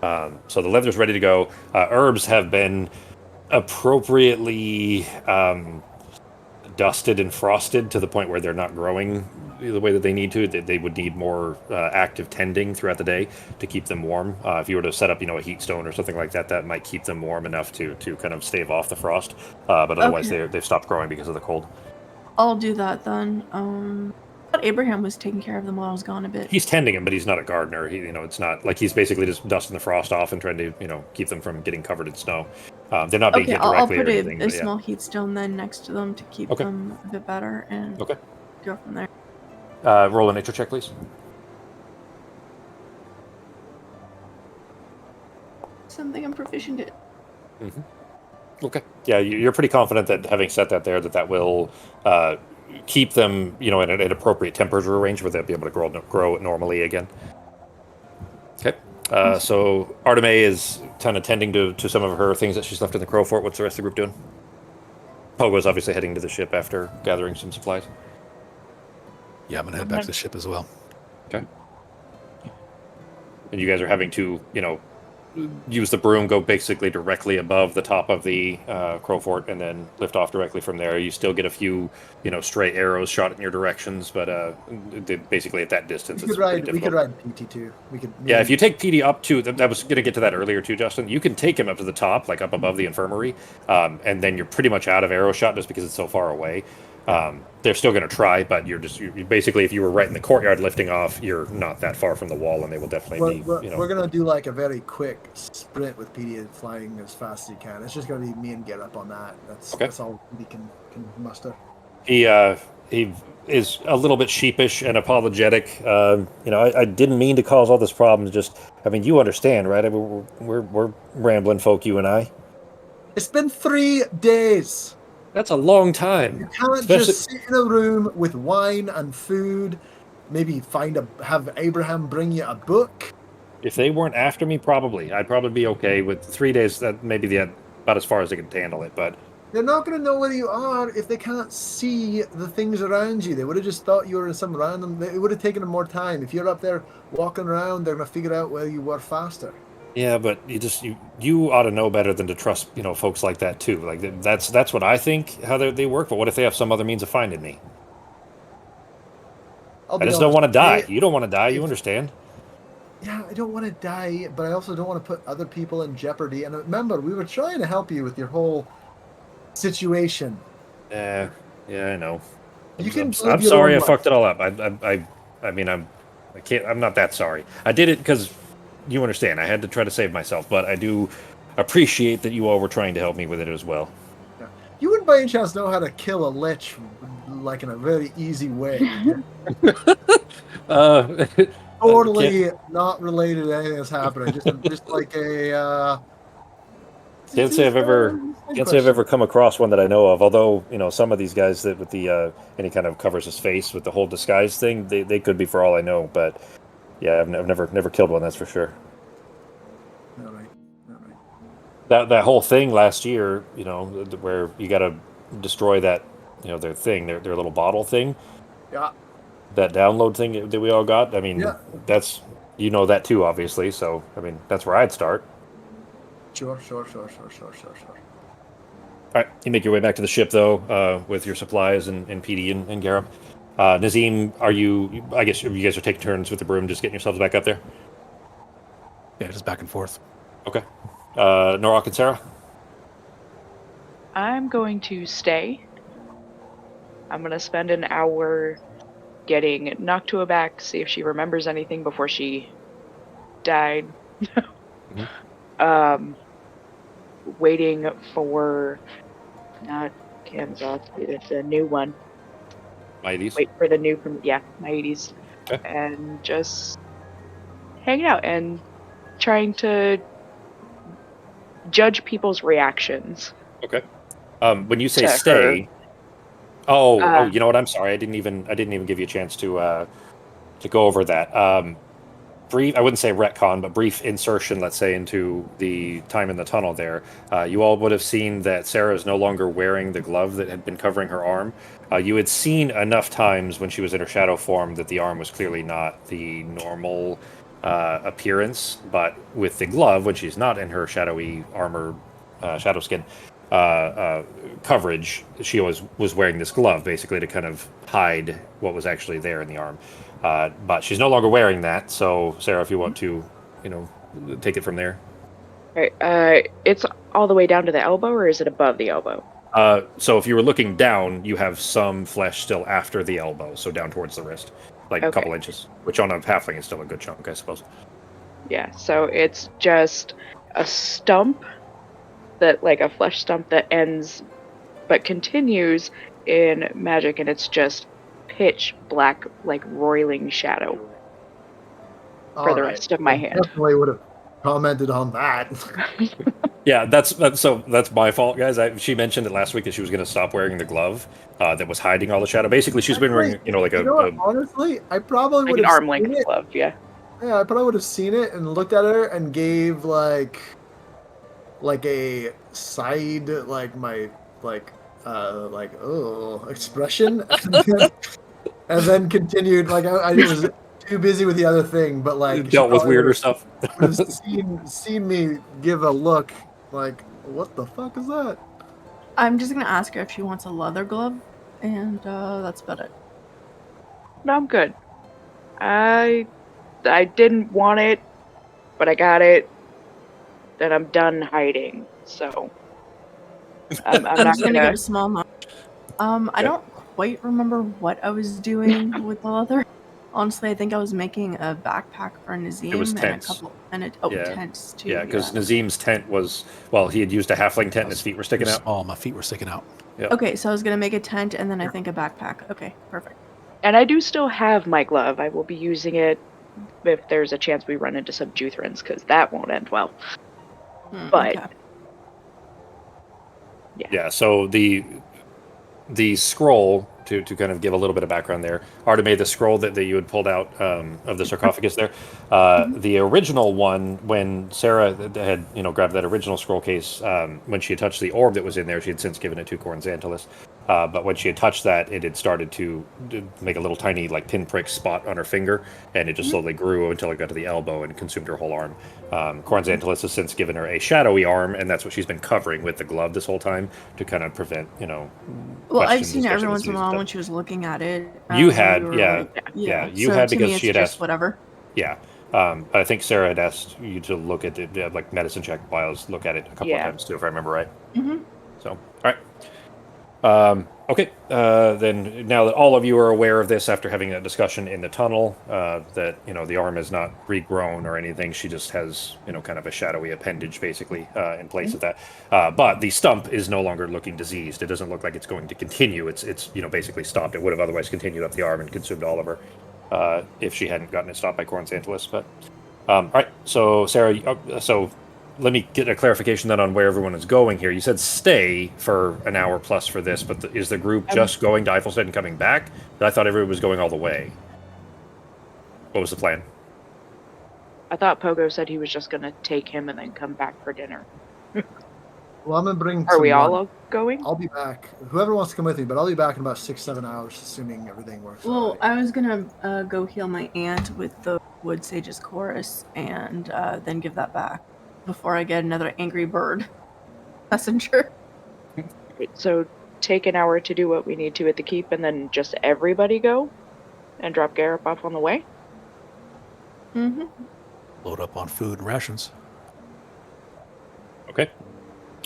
So the leather's ready to go. Herbs have been appropriately dusted and frosted to the point where they're not growing the way that they need to. They would need more active tending throughout the day to keep them warm. If you were to set up, a heat stone or something like that, that might keep them warm enough to kind of stave off the frost. But otherwise, Okay. they've stopped growing because of the cold. I'll do that then. I thought Abraham was taking care of them while I was gone a bit. He's tending them, but he's not a gardener. It's not like he's basically just dusting the frost off and trying to, keep them from getting covered in snow. They're not being Okay, hit I'll directly put or a anything. But yeah. small heat stone then next to them to keep Okay. them a bit better and Okay. go from there. Roll a nature check, please. Something I'm proficient at. Mm-hmm. Okay. Yeah, you're pretty confident that having set that there, that will keep them, in an appropriate temperature range where they'll be able to grow normally again. Okay. So Arteme is kind of tending to some of her things that she's left in the Crow Fort. What's the rest of the group doing? Pogo's obviously heading to the ship after gathering some supplies. Yeah, I'm gonna head back to the ship as well. Okay. And you guys are having to, use the broom, go basically directly above the top of the Crow Fort, and then lift off directly from there. You still get a few, stray arrows shot in your directions, but basically at that distance, it's pretty difficult. We could ride PT2. Yeah, if you take PD up to, I was going to get to that earlier too, Justin. You can take him up to the top, like up above the infirmary, and then you're pretty much out of arrow shot just because it's so far away. They're still going to try, but you're basically, if you were right in the courtyard lifting off, you're not that far from the wall, and they will definitely We're gonna do like a very quick sprint with PD and flying as fast as you can. It's just gonna be me and get up on that. That's all PD can muster. He is a little bit sheepish and apologetic. I didn't mean to cause all this problem. Just, I mean, you understand, right? I mean, we're rambling folk, you and I. It's been 3 days. That's a long time. You can't just sit in a room with wine and food. Maybe have Abraham bring you a book. If they weren't after me, probably I'd probably be okay with 3 days. That maybe about as far as I could handle it. But They're not going to know where you are if they can't see the things around you. They would have just thought you were in some random. It would have taken them more time. If you're up there walking around, they're going to figure out where you were faster. Yeah, but you ought to know better than to trust folks like that too. Like that's what I think how they work. But what if they have some other means of finding me? I'll I be just don't honest. want to die. You don't want to die. You if- understand? Yeah, I don't want to die, but I also don't want to put other people in jeopardy. And remember, we were trying to help you with your whole situation. Yeah, I know. You can live I'm your sorry own I life. fucked it all up. I mean I can't. I'm not that sorry. I did it because you understand. I had to try to save myself, but I do appreciate that you all were trying to help me with it as well. Yeah. You wouldn't by any chance know how to kill a lich like in a very easy way. Uh, Totally not related to anything that's happening. Just like a can't say I've ever side can't say I've question. ever come across one that I know of. Although some of these guys that with the any kind of covers his face with the whole disguise thing, they could be for all I know. But yeah, I've never killed one. That's for sure. All right. All right. That whole thing last year, where you got to destroy that, their thing, their little bottle thing, Yeah. that download thing that we all got. I mean, Yeah. that's that too, obviously. So I mean, that's where I'd start. Sure. All right, you make your way back to the ship though, with your supplies and PD and Gareb. Nazim, are you? I guess you guys are taking turns with the broom, just getting yourselves back up there. Yeah, just back and forth. Okay. Norok and Sarah. I'm going to stay. I'm going to spend an hour getting Noctua back, see if she remembers anything before she died. Waiting for not Kansas, it's a new one. Mighties. Wait for the new from my 80s. Okay. And just hanging out and trying to judge people's reactions. Okay. When you say To stay, her. you know what? I'm sorry. I didn't even give you a chance to go over that. Brief, I wouldn't say retcon, but brief insertion, let's say, into the time in the tunnel there. You all would have seen that Sarah is no longer wearing the glove that had been covering her arm. You had seen enough times when she was in her shadow form that the arm was clearly not the normal appearance, but with the glove, when she's not in her shadowy armor, shadow skin coverage, she always was wearing this glove basically to kind of hide what was actually there in the arm. But she's no longer wearing that, so Sarah, if you want to, take it from there. Right. It's all the way down to the elbow, or is it above the elbow? So if you were looking down, you have some flesh still after the elbow, so down towards the wrist, like a couple inches, which on a halfling is still a good chunk, I suppose. Yeah, so it's just a stump like a flesh stump that ends but continues in magic, and it's just pitch black, like roiling shadow for the rest of my hand. Definitely would have commented on that. Yeah, that's my fault, guys. She mentioned it last week that she was going to stop wearing the glove that was hiding all the shadow. Basically, she's been wearing, honestly, I probably would an have arm seen length it. glove. Yeah, I probably would have seen it and looked at her and gave like a side expression, and then continued. Like I was too busy with the other thing, but like dealt with weirder stuff. would have seen me give a look like, what the fuck is that? I'm just gonna ask her if she wants a leather glove, and that's about it. no, I'm good. I didn't want it, but I got it. Then I'm done hiding. So I'm I'm not just gonna give a small nod. I don't quite remember what I was doing with the leather. Honestly, I think I was making a backpack for Nazim. It was and tents. Tents too. Yeah, because Nazim's tent was, he had used a halfling tent and his feet were sticking out. Oh, my feet were sticking out. Yep. Okay, so I was gonna make a tent and then I think a backpack. Okay, perfect. And I do still have my glove. I will be using it if there's a chance we run into some Juthrans, because that won't end well. But okay. Yeah, so the scroll to kind of give a little bit of background there. Arteme, the scroll that you had pulled out of the sarcophagus there, the original one, when Sarah had grabbed that original scroll case, when she had touched the orb that was in there, she had since given it to Corn Xantalus. But when she had touched that, it had started to make a little tiny pinprick spot on her finger, and it just slowly grew until it got to the elbow and consumed her whole arm. Corn Xantalus has since given her a shadowy arm, and that's what she's been covering with the glove this whole time to kind of prevent, Well, I've questions, seen it every especially once in a disease while stuff. when she was looking at it. You when had, we were, yeah, like, yeah, you so had to because me, she it's had just asked. whatever. Yeah. I think Sarah had asked you to look at it, medicine check files, look at it a couple of times too, if I remember right. Mm-hmm. So, all right. Okay. Then now that all of you are aware of this after having a discussion in the tunnel, that the arm is not regrown or anything, she just has kind of a shadowy appendage basically in place of that. But the stump is no longer looking diseased. It doesn't look like it's going to continue. It's basically stopped. It would have otherwise continued up the arm and consumed all of her if she hadn't gotten it stopped by Corn Xantalus. But all right. So Sarah, so let me get a clarification then on where everyone is going here. You said stay for an hour plus for this, but is the group just going to Eifelstead and coming back? I thought everyone was going all the way. What was the plan? I thought Pogo said he was just going to take him and then come back for dinner. Well, I'm gonna bring. Are we some all going? I'll be back. Whoever wants to come with me, but I'll be back in about 6-7 hours, assuming everything works. Well, out. I was gonna go heal my aunt with the Wood Sage's chorus and then give that back before I get another angry bird messenger. So take an hour to do what we need to at the keep and then just everybody go and drop Garrett off on the way? Mm-hmm. Load up on food and rations. Okay.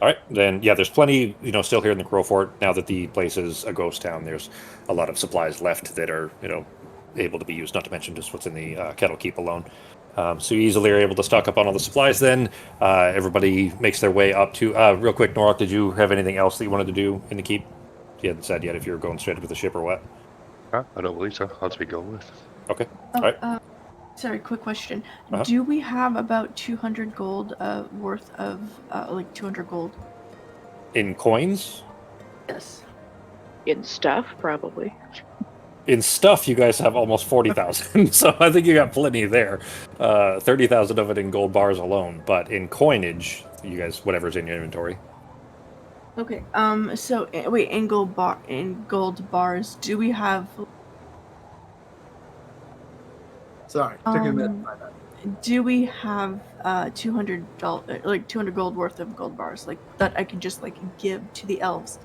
All right, then, yeah, there's plenty, still here in the Crow Fort. Now that the place is a ghost town, there's a lot of supplies left that are, able to be used, not to mention just what's in the Kettle Keep alone. So you easily are able to stock up on all the supplies then. Everybody makes their way up to... real quick, Norok, did you have anything else that you wanted to do in the Keep? You hadn't said yet if you were going straight with the ship or what. I don't believe so. I'll just be going with. Okay, Oh, all right. Sorry, quick question. Uh-huh. Do we have about 200 gold worth of, 200 gold? In coins? Yes. In stuff, probably. In stuff, you guys have almost 40,000, so I think you got plenty there. 30,000 of it in gold bars alone, but in coinage, you guys, whatever's in your inventory. Okay. So wait, in gold bars, do we have? Sorry, took me a minute to find that. Do we have $200 gold worth of gold bars that I could just give to the elves?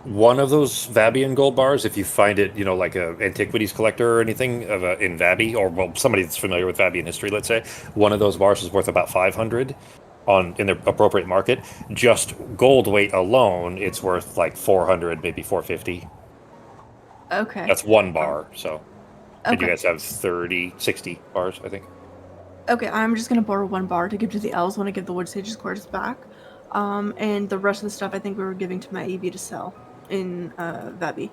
One of those Vabian gold bars, if you find it, like a antiquities collector or anything in Vabi, or somebody that's familiar with Vabian history, let's say, one of those bars is worth about 500 in the appropriate market. Just gold weight alone, it's worth 400, maybe 450. Okay. That's one bar, so. And you Okay. guys have 60 bars, I think. Okay, I'm just gonna borrow one bar to give to the elves when I give the Wood Sage's quarters back. And the rest of the stuff I think we were giving to my AV to sell in Vabi.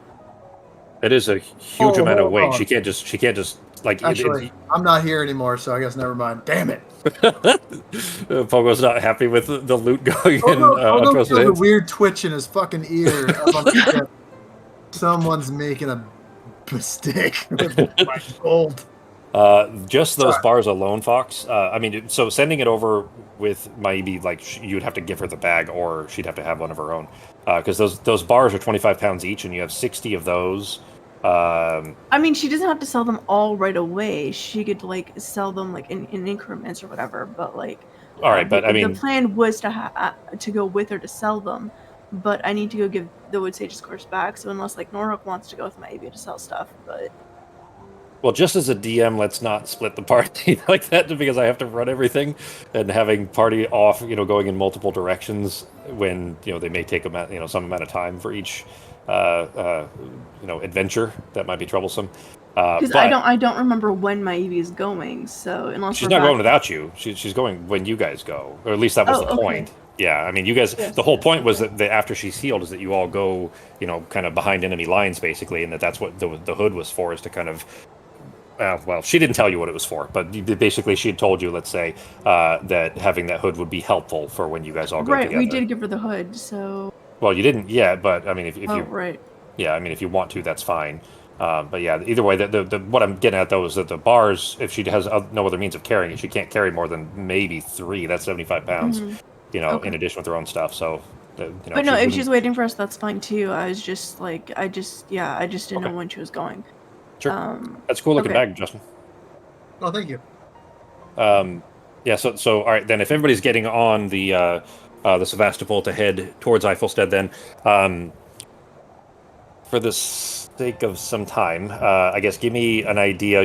It is a huge amount of hold weight. on. She can't just Actually, I'm not here anymore, so I guess never mind. Damn it! Pogo's not happy with the loot going in. Pogo across the feels a heads. weird twitch in his fucking ear. Up on the ship. Someone's making a mistake with my gold. Just those Sorry. bars alone, Fox. So sending it over with maybe you'd have to give her the bag, or she'd have to have one of her own. Because those bars are 25 pounds each, and you have 60 of those. I mean, she doesn't have to sell them all right away. She could sell them in increments or whatever. But all right, but the plan was to go with her to sell them. But I need to go give the Wood Sage's course back. So unless Norok wants to go with my AV to sell stuff, but. Well, just as a DM, let's not split the party like that, because I have to run everything, and having party off, going in multiple directions when they may take some amount of time for each, adventure, that might be troublesome. Because I don't remember when my EV is going, so unless she's not going without you, she's going when you guys go, or at least that was the point. Yeah, I mean, you guys. Yes, the whole point was that after she's healed, is that you all go, kind of behind enemy lines, basically, and that's what the hood was for, is to kind of. Well, she didn't tell you what it was for, but basically she had told you, let's say, that having that hood would be helpful for when you guys all go together. Right, we did give her the hood, so... Well, you didn't yet, but, I mean, if you... Right. Yeah, I mean, if you want to, that's fine. But yeah, either way, the what I'm getting at though is that the bars, if she has no other means of carrying it, she can't carry more than maybe 3. That's 75 pounds, Hmm. in Okay. addition with her own stuff. So, But no, she if wouldn't. she's waiting for us, that's fine too. I was just like, I just didn't know Okay, when she was going. sure. That's a cool looking Okay. bag, Justin. Oh, thank you. Yeah. So all right then. If everybody's getting on the Sevastopol to head towards Eifelstead, then for the sake of some time, I guess give me an idea.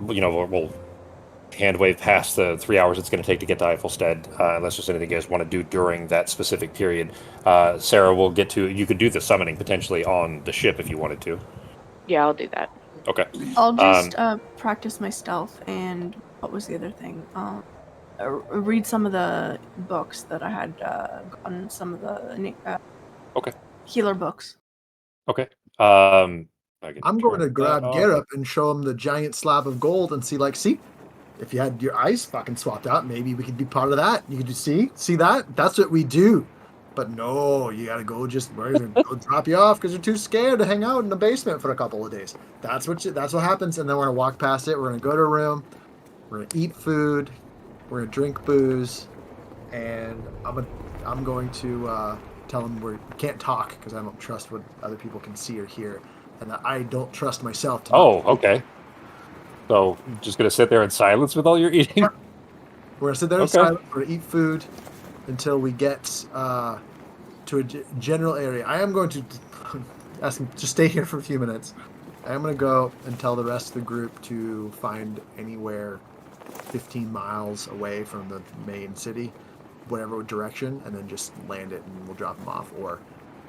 We'll hand wave past the 3 hours it's going to take to get to Eifelstead, unless there's anything you guys want to do during that specific period. Sarah, will get to. You could do the summoning potentially on the ship if you wanted to. Yeah, I'll do that. Okay. I'll just practice my stealth and what was the other thing? Read some of the books that I had gotten, some of the Okay. healer books. Okay. I can I'm going to turn that grab off. Garrett and show him the giant slab of gold and see, like, see, if you had your eyes fucking swapped out, maybe we could be part of that. You could just see that? That's what we do. But no, you gotta go. We're gonna go drop you off because you're too scared to hang out in the basement for a couple of days. That's what happens. And then we're gonna walk past it. We're gonna go to a room. We're gonna eat food. We're gonna drink booze, and I'm going to tell them we can't talk because I don't trust what other people can see or hear, and that I don't trust myself. Okay. So just gonna sit there in silence with all your eating. We're gonna sit there in Okay. silence. We're gonna eat food until we get to a general area. I am going to ask him to stay here for a few minutes. I'm going to go and tell the rest of the group to find anywhere 15 miles away from the main city, whatever direction, and then just land it and we'll drop them off, or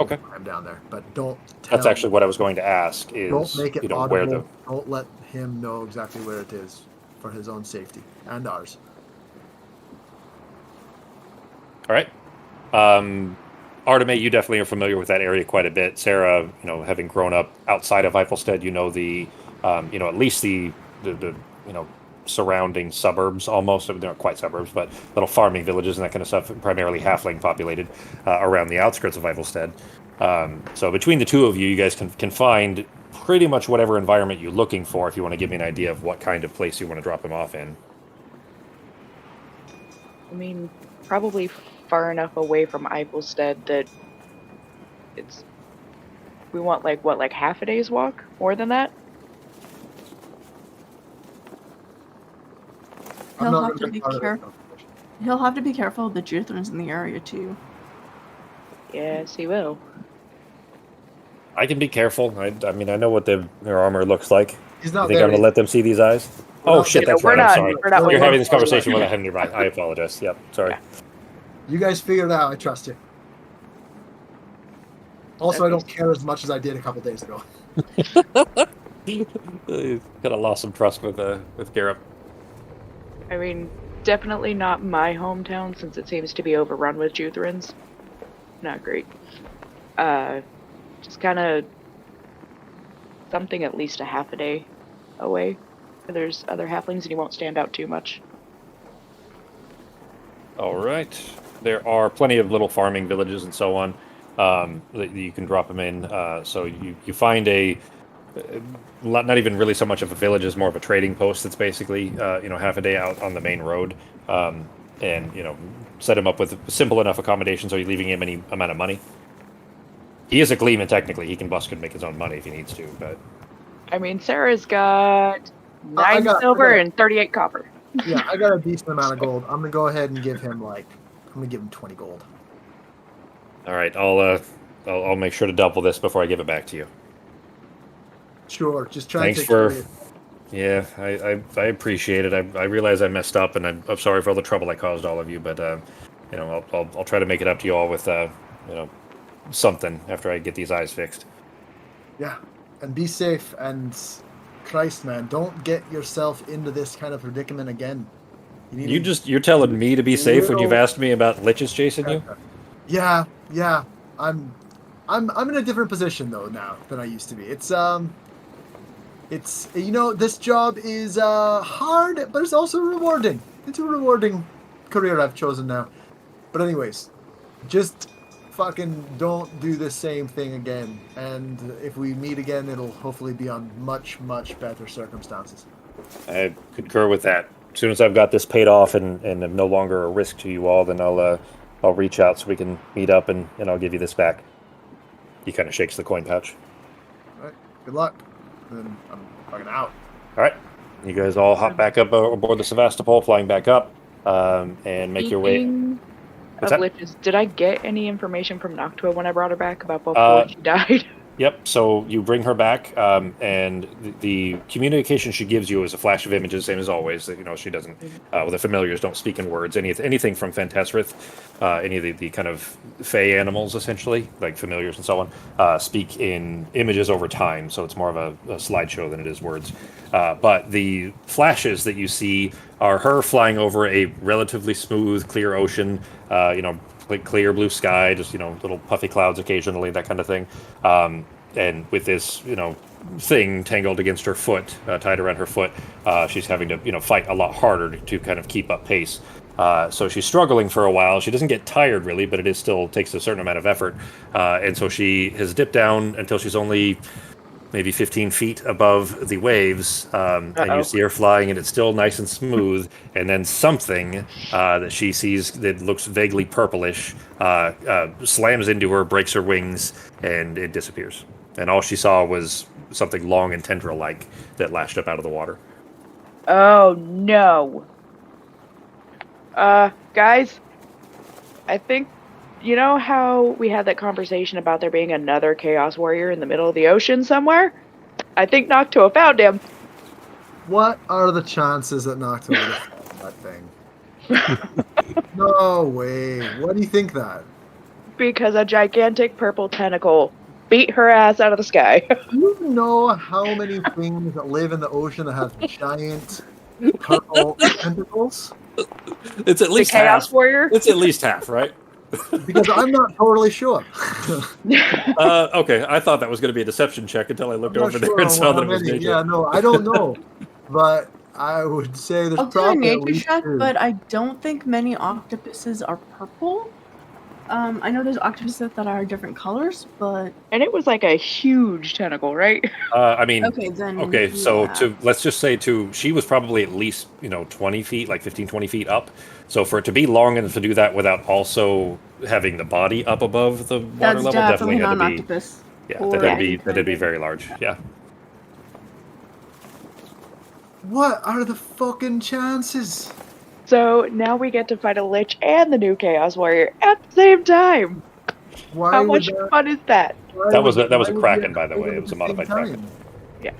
Okay. I'm down there. But don't tell. That's actually what I was going to ask. Is Don't make it audible. where the Don't let him know exactly where it is for his own safety and ours. All right. Arteme, you definitely are familiar with that area quite a bit. Sarah, having grown up outside of Eifelstead, at least the surrounding suburbs almost. They're not quite suburbs, but little farming villages and that kind of stuff, primarily halfling populated around the outskirts of Eifelstead. So between the two of you, you guys can find pretty much whatever environment you're looking for if you want to give me an idea of what kind of place you want to drop him off in. I mean, probably far enough away from Eifelstead that we want like half a day's walk? More than that? He'll have to be careful. He'll have to be careful of the Juthrans in the area too. Yes, he will. I can be careful. I know what their armor looks like. He's You not think there. I'm going to let them see these eyes? Oh shit, that's right. I'm sorry. You're having this conversation without having your right. I apologize. Yep, sorry. Yeah. You guys figure it out. I trust you. Also, I don't care as much as I did a couple days ago. Kind of lost some trust with Garrett. I mean, definitely not my hometown since it seems to be overrun with Juthrans. Not great. Just kind of something at least a half a day away. Where there's other halflings and you won't stand out too much. All right. There are plenty of little farming villages and so on that you can drop them in. So you find not even really so much of a village as more of a trading post that's basically half a day out on the main road, and set him up with simple enough accommodations. Are you leaving him any amount of money? He is a gleeman technically. He can busk and make his own money if he needs to. But I mean, Sarah's got 9 silver and 38 copper. Yeah, I got a decent amount of gold. I'm gonna go ahead and give him 20 gold. all right, I'll make sure to double this before I give it back to you. Sure, just try. Thanks for. Yeah, I appreciate it. I realize I messed up, and I'm sorry for all the trouble I caused all of you. But I'll try to make it up to you all with something after I get these eyes fixed. Yeah, and be safe. And Christ, man, don't get yourself into this kind of predicament again. You're telling me to be safe when you've asked me about liches chasing you? Yeah. I'm in a different position though now than I used to be. It's this job is hard, but it's also rewarding. It's a rewarding career I've chosen now. But anyways, just fucking don't do the same thing again. And if we meet again, it'll hopefully be on much, much better circumstances. I concur with that. As soon as I've got this paid off and am no longer a risk to you all, then I'll reach out so we can meet up and I'll give you this back. He kind of shakes the coin pouch. All right, good luck. Then I'm fucking out. All right, you guys all hop back up aboard the Sevastopol, flying back up, and make your way. Speaking What's of that? liches, did I get any information from Noctua when I brought her back about before she died? Yep, so you bring her back, and the communication she gives you is a flash of images, same as always. You know, she doesn't, well, the familiars don't speak in words. Anything from Fantasrith, any of the kind of fey animals, essentially, like familiars and so on, speak in images over time, so it's more of a slideshow than it is words. But the flashes that you see are her flying over a relatively smooth, clear ocean, like clear blue sky, just little puffy clouds occasionally, that kind of thing, and with this thing tangled against her foot, tied around her foot, she's having to fight a lot harder to kind of keep up pace. So she's struggling for a while. She doesn't get tired really, but it still takes a certain amount of effort, and so she has dipped down until she's only maybe 15 feet above the waves, and you see her flying, and it's still nice and smooth, and then something that she sees that looks vaguely purplish slams into her, breaks her wings, and it disappears. And all she saw was something long and tendril-like that lashed up out of the water. Oh, no. Guys, I think, you know how we had that conversation about there being another Chaos Warrior in the middle of the ocean somewhere? I think Noctua found him. What are the chances that Noctua would have found that thing? No way. Why do you think that? Because a gigantic purple tentacle beat her ass out of the sky. Do you know how many things that live in the ocean that have giant purple tentacles? It's at least the Chaos half. Warrior? It's at least half, right? Because I'm not totally sure. Okay, I thought that was going to be a deception check until I looked over there and saw that it was nature. Yeah, no, I don't know. But I would say there's I'll do a probably at nature least check, two. but I don't think many octopuses are purple. I know there's octopuses that are different colors, but And it was like a huge tentacle, right? I mean, okay, then so yeah. let's just say she was probably at least 20 feet, like 15, 20 feet up. So for it to be long enough to do that without also having the body up above the water That's level, definitely had not to an be octopus. yeah, Or that'd be very large. Yeah. What are the fucking chances? So now we get to fight a Lich and the new Chaos Warrior at the same time. Why How would much fun is that? That was a why would Kraken, you by the fight way. them It was a at the same modified time? Kraken. Yeah.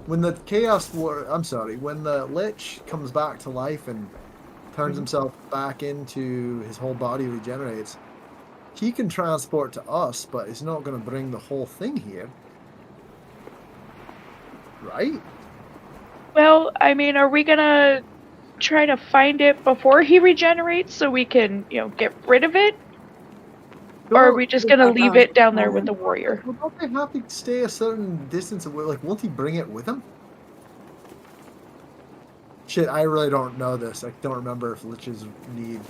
When the Chaos War, when the Lich comes back to life and turns himself back into his whole body regenerates, he can transport to us, but he's not going to bring the whole thing here. Right? Well, I mean, are we gonna try to find it before he regenerates so we can, get rid of it? Or are we just gonna leave it down there with the warrior? Well, don't they have to stay a certain distance away? Like, won't he bring it with him? Shit, I really don't know this. I don't remember if liches need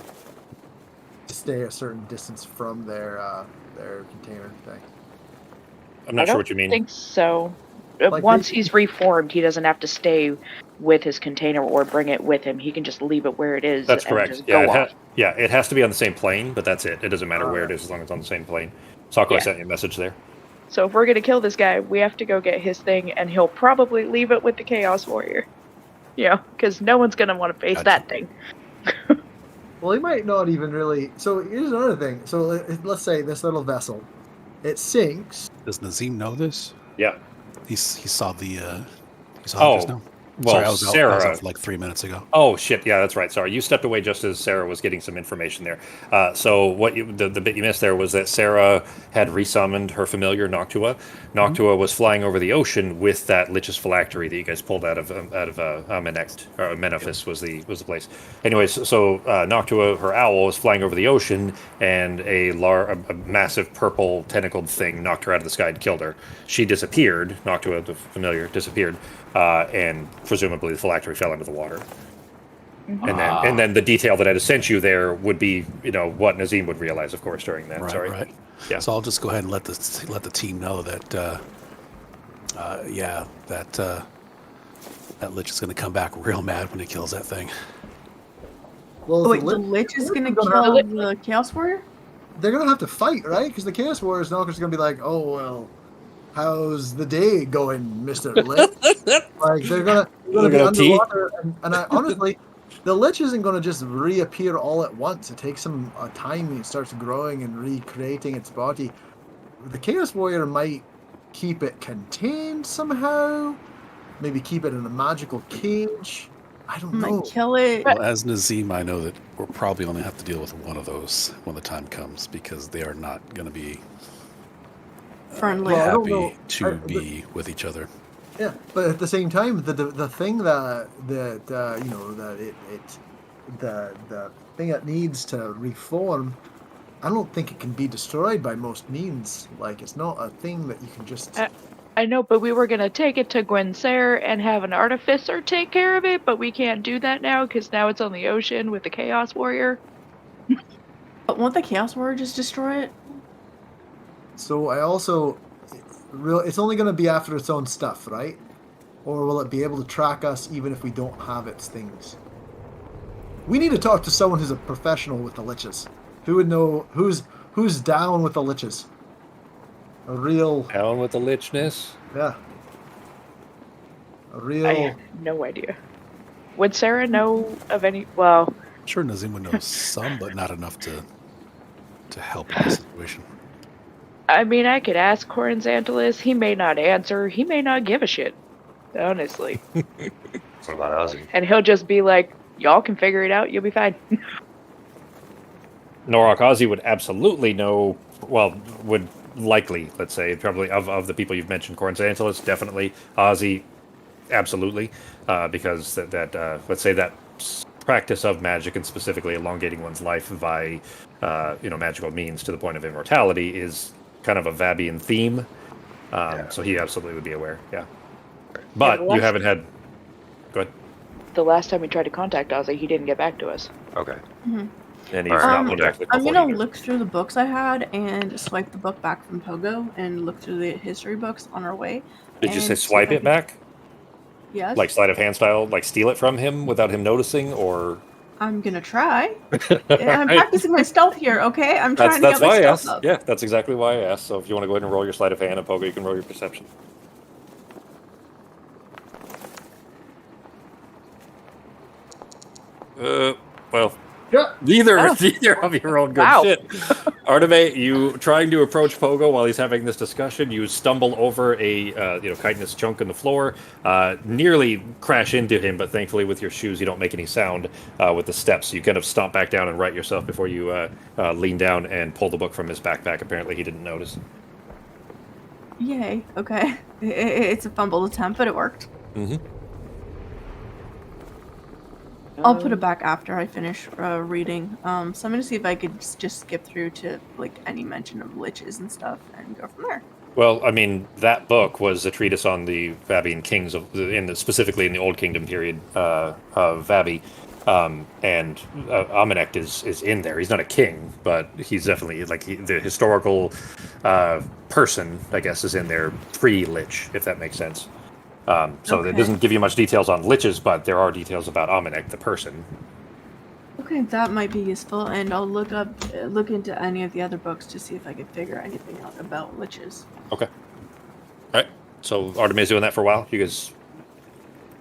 to stay a certain distance from their container thing. I'm not sure what you mean. I think so. Like Once he's reformed, he doesn't have to stay with his container or bring it with him. He can just leave it where it is. That's and correct. Just go off. It has to be on the same plane, but that's it. It doesn't matter where it is as long as it's on the same plane. Sako, I sent you a message there. So if we're gonna kill this guy, we have to go get his thing, and he'll probably leave it with the Chaos Warrior. Because no one's gonna want to face that thing. Well, he might not even really. So here's another thing. So let's say this little vessel, it sinks. Does Nazim know this? Yeah. He saw the. He saw Oh, it just now. well, Sorry, I was Sarah. out like 3 minutes ago. Oh shit! Yeah, that's right. Sorry, you stepped away just as Sarah was getting some information there. So what the bit you missed there was that Sarah had resummoned her familiar Noctua. Noctua was flying over the ocean with that Lich's phylactery that you guys pulled out of Menext, or Menefis was the place. Anyways, so Noctua, her owl, was flying over the ocean, and a massive purple tentacled thing knocked her out of the sky and killed her. She disappeared. Noctua, the familiar, disappeared. And presumably the phylactery fell into the water. And then the detail that I had sent you there would be, what Nazim would realize, of course, during that. Right. Yeah. So I'll just go ahead and let the team know that, that Lich is going to come back real mad when he kills that thing. Well, Wait, the Lich is going to kill the Chaos Warrior? They're going to have to fight, right? Because the Chaos Warrior is now just going to be like, oh, well, how's the day going, Mr. Lich? Like, they're going to be underwater. And I, honestly, the Lich isn't going to just reappear all at once. It takes some time. It starts growing and recreating its body. The Chaos Warrior might keep it contained somehow. Maybe keep it in a magical cage. I don't know. Might kill it. Well, as Nazim, I know that we'll probably only have to deal with one of those when the time comes, because they are not going to be friendly. Happy to be with each other. Yeah, but at the same time, the thing the thing that needs to reform, I don't think it can be destroyed by most means. Like, it's not a thing that you can just. I know, but we were going to take it to Gwensair and have an artificer take care of it, but we can't do that now because now it's on the ocean with the Chaos Warrior. But won't the Chaos Warrior just destroy it? So I also... It's only going to be after its own stuff, right? Or will it be able to track us even if we don't have its things? We need to talk to someone who's a professional with the liches. Who would know... Who's down with the liches? A real... Down with the lichness? Yeah. A real... I have no idea. Would Sarah know of any... Well... I'm sure Nazim would know some, but not enough to help in this situation. I mean, I could ask Corin Xantalis. He may not answer. He may not give a shit. Honestly. What about Ozzy? And he'll just be like, y'all can figure it out. You'll be fine. Norok Ozzy would absolutely know, well, would likely, let's say, probably of the people you've mentioned, Corin Xantalis, definitely. Ozzy, absolutely. Because that let's say that practice of magic, and specifically elongating one's life by, magical means to the point of immortality, is kind of a Vabian theme. So he absolutely would be aware, yeah. But you haven't had... Go ahead. The last time we tried to contact Ozzy, he didn't get back to us. Okay. Mm-hmm. And he's not looked back. I'm going to look through the books I had and swipe the book back from Pogo and look through the history books on our way. Did you say swipe it back? Yes. Like sleight of hand style, like steal it from him without him noticing, or... I'm going to try. I'm practicing my stealth here, okay? I'm trying to get my stealth up. Yeah, that's exactly why I asked. So if you want to go ahead and roll your sleight of hand, and Pogo, you can roll your perception. Well... Yeah. Neither of you rolled good shit. Arteme, you trying to approach Pogo while he's having this discussion. You stumble over a chitinous chunk in the floor, nearly crash into him, but thankfully with your shoes you don't make any sound with the steps. So you kind of stomp back down and right yourself before you lean down and pull the book from his backpack. Apparently he didn't notice. Yay, okay. It's a fumbled attempt, but it worked. Mm-hmm. I'll put it back after I finish reading. So I'm going to see if I could just skip through to like any mention of liches and stuff and go from there. Well, I mean, that book was a treatise on the Vabian kings, specifically in the Old Kingdom period of Vabi. And Amenect is in there. He's not a king, but he's definitely the historical person, I guess, is in there pre-lich, if that makes sense. So it doesn't give you much details on liches, but there are details about Amenect, the person. Okay, that might be useful, and I'll look into any of the other books to see if I can figure anything out about liches. Okay. All right. So Artemis doing that for a while. You guys,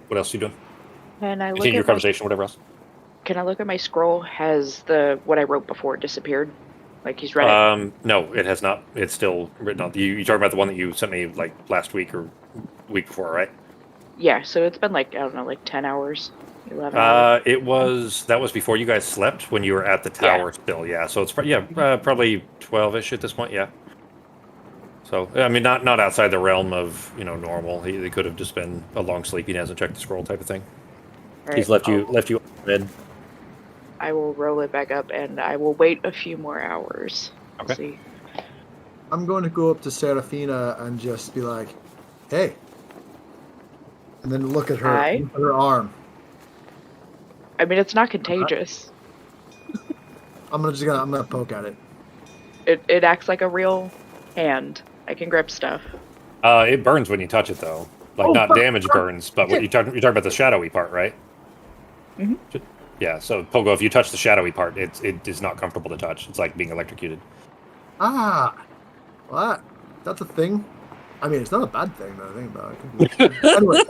what else are you doing? Can I look Continue your at conversation, whatever else. Can I look at my scroll? Has what I wrote before disappeared? Like he's read it? No, it has not. It's still written on. You talking about the one that you sent me like last week or week before, right? Yeah, so it's been like, I don't know, like 10 hours, 11 hours. That was before you guys slept when you were at the tower still, yeah. So it's probably 12-ish at this point, yeah. So, I mean, not outside the realm of, normal. He could have just been a long sleep. He hasn't checked the scroll type of thing. Right, He's left you on bed. I will roll it back up, and I will wait a few more hours. Okay. See. I'm going to go up to Serafina and just be like, hey. And then look at her arm. I mean, it's not contagious. I'm gonna poke at it. It acts like a real hand. I can grip stuff. It burns when you touch it, though. Like, Oh, not fuck, damage fuck. burns, but what you're talking about the shadowy part, right? Mhm. Yeah, so Pogo, if you touch the shadowy part, it is not comfortable to touch. It's like being electrocuted. Ah, what? That's a thing. I mean, it's not a bad thing that I think about. It could be anyway,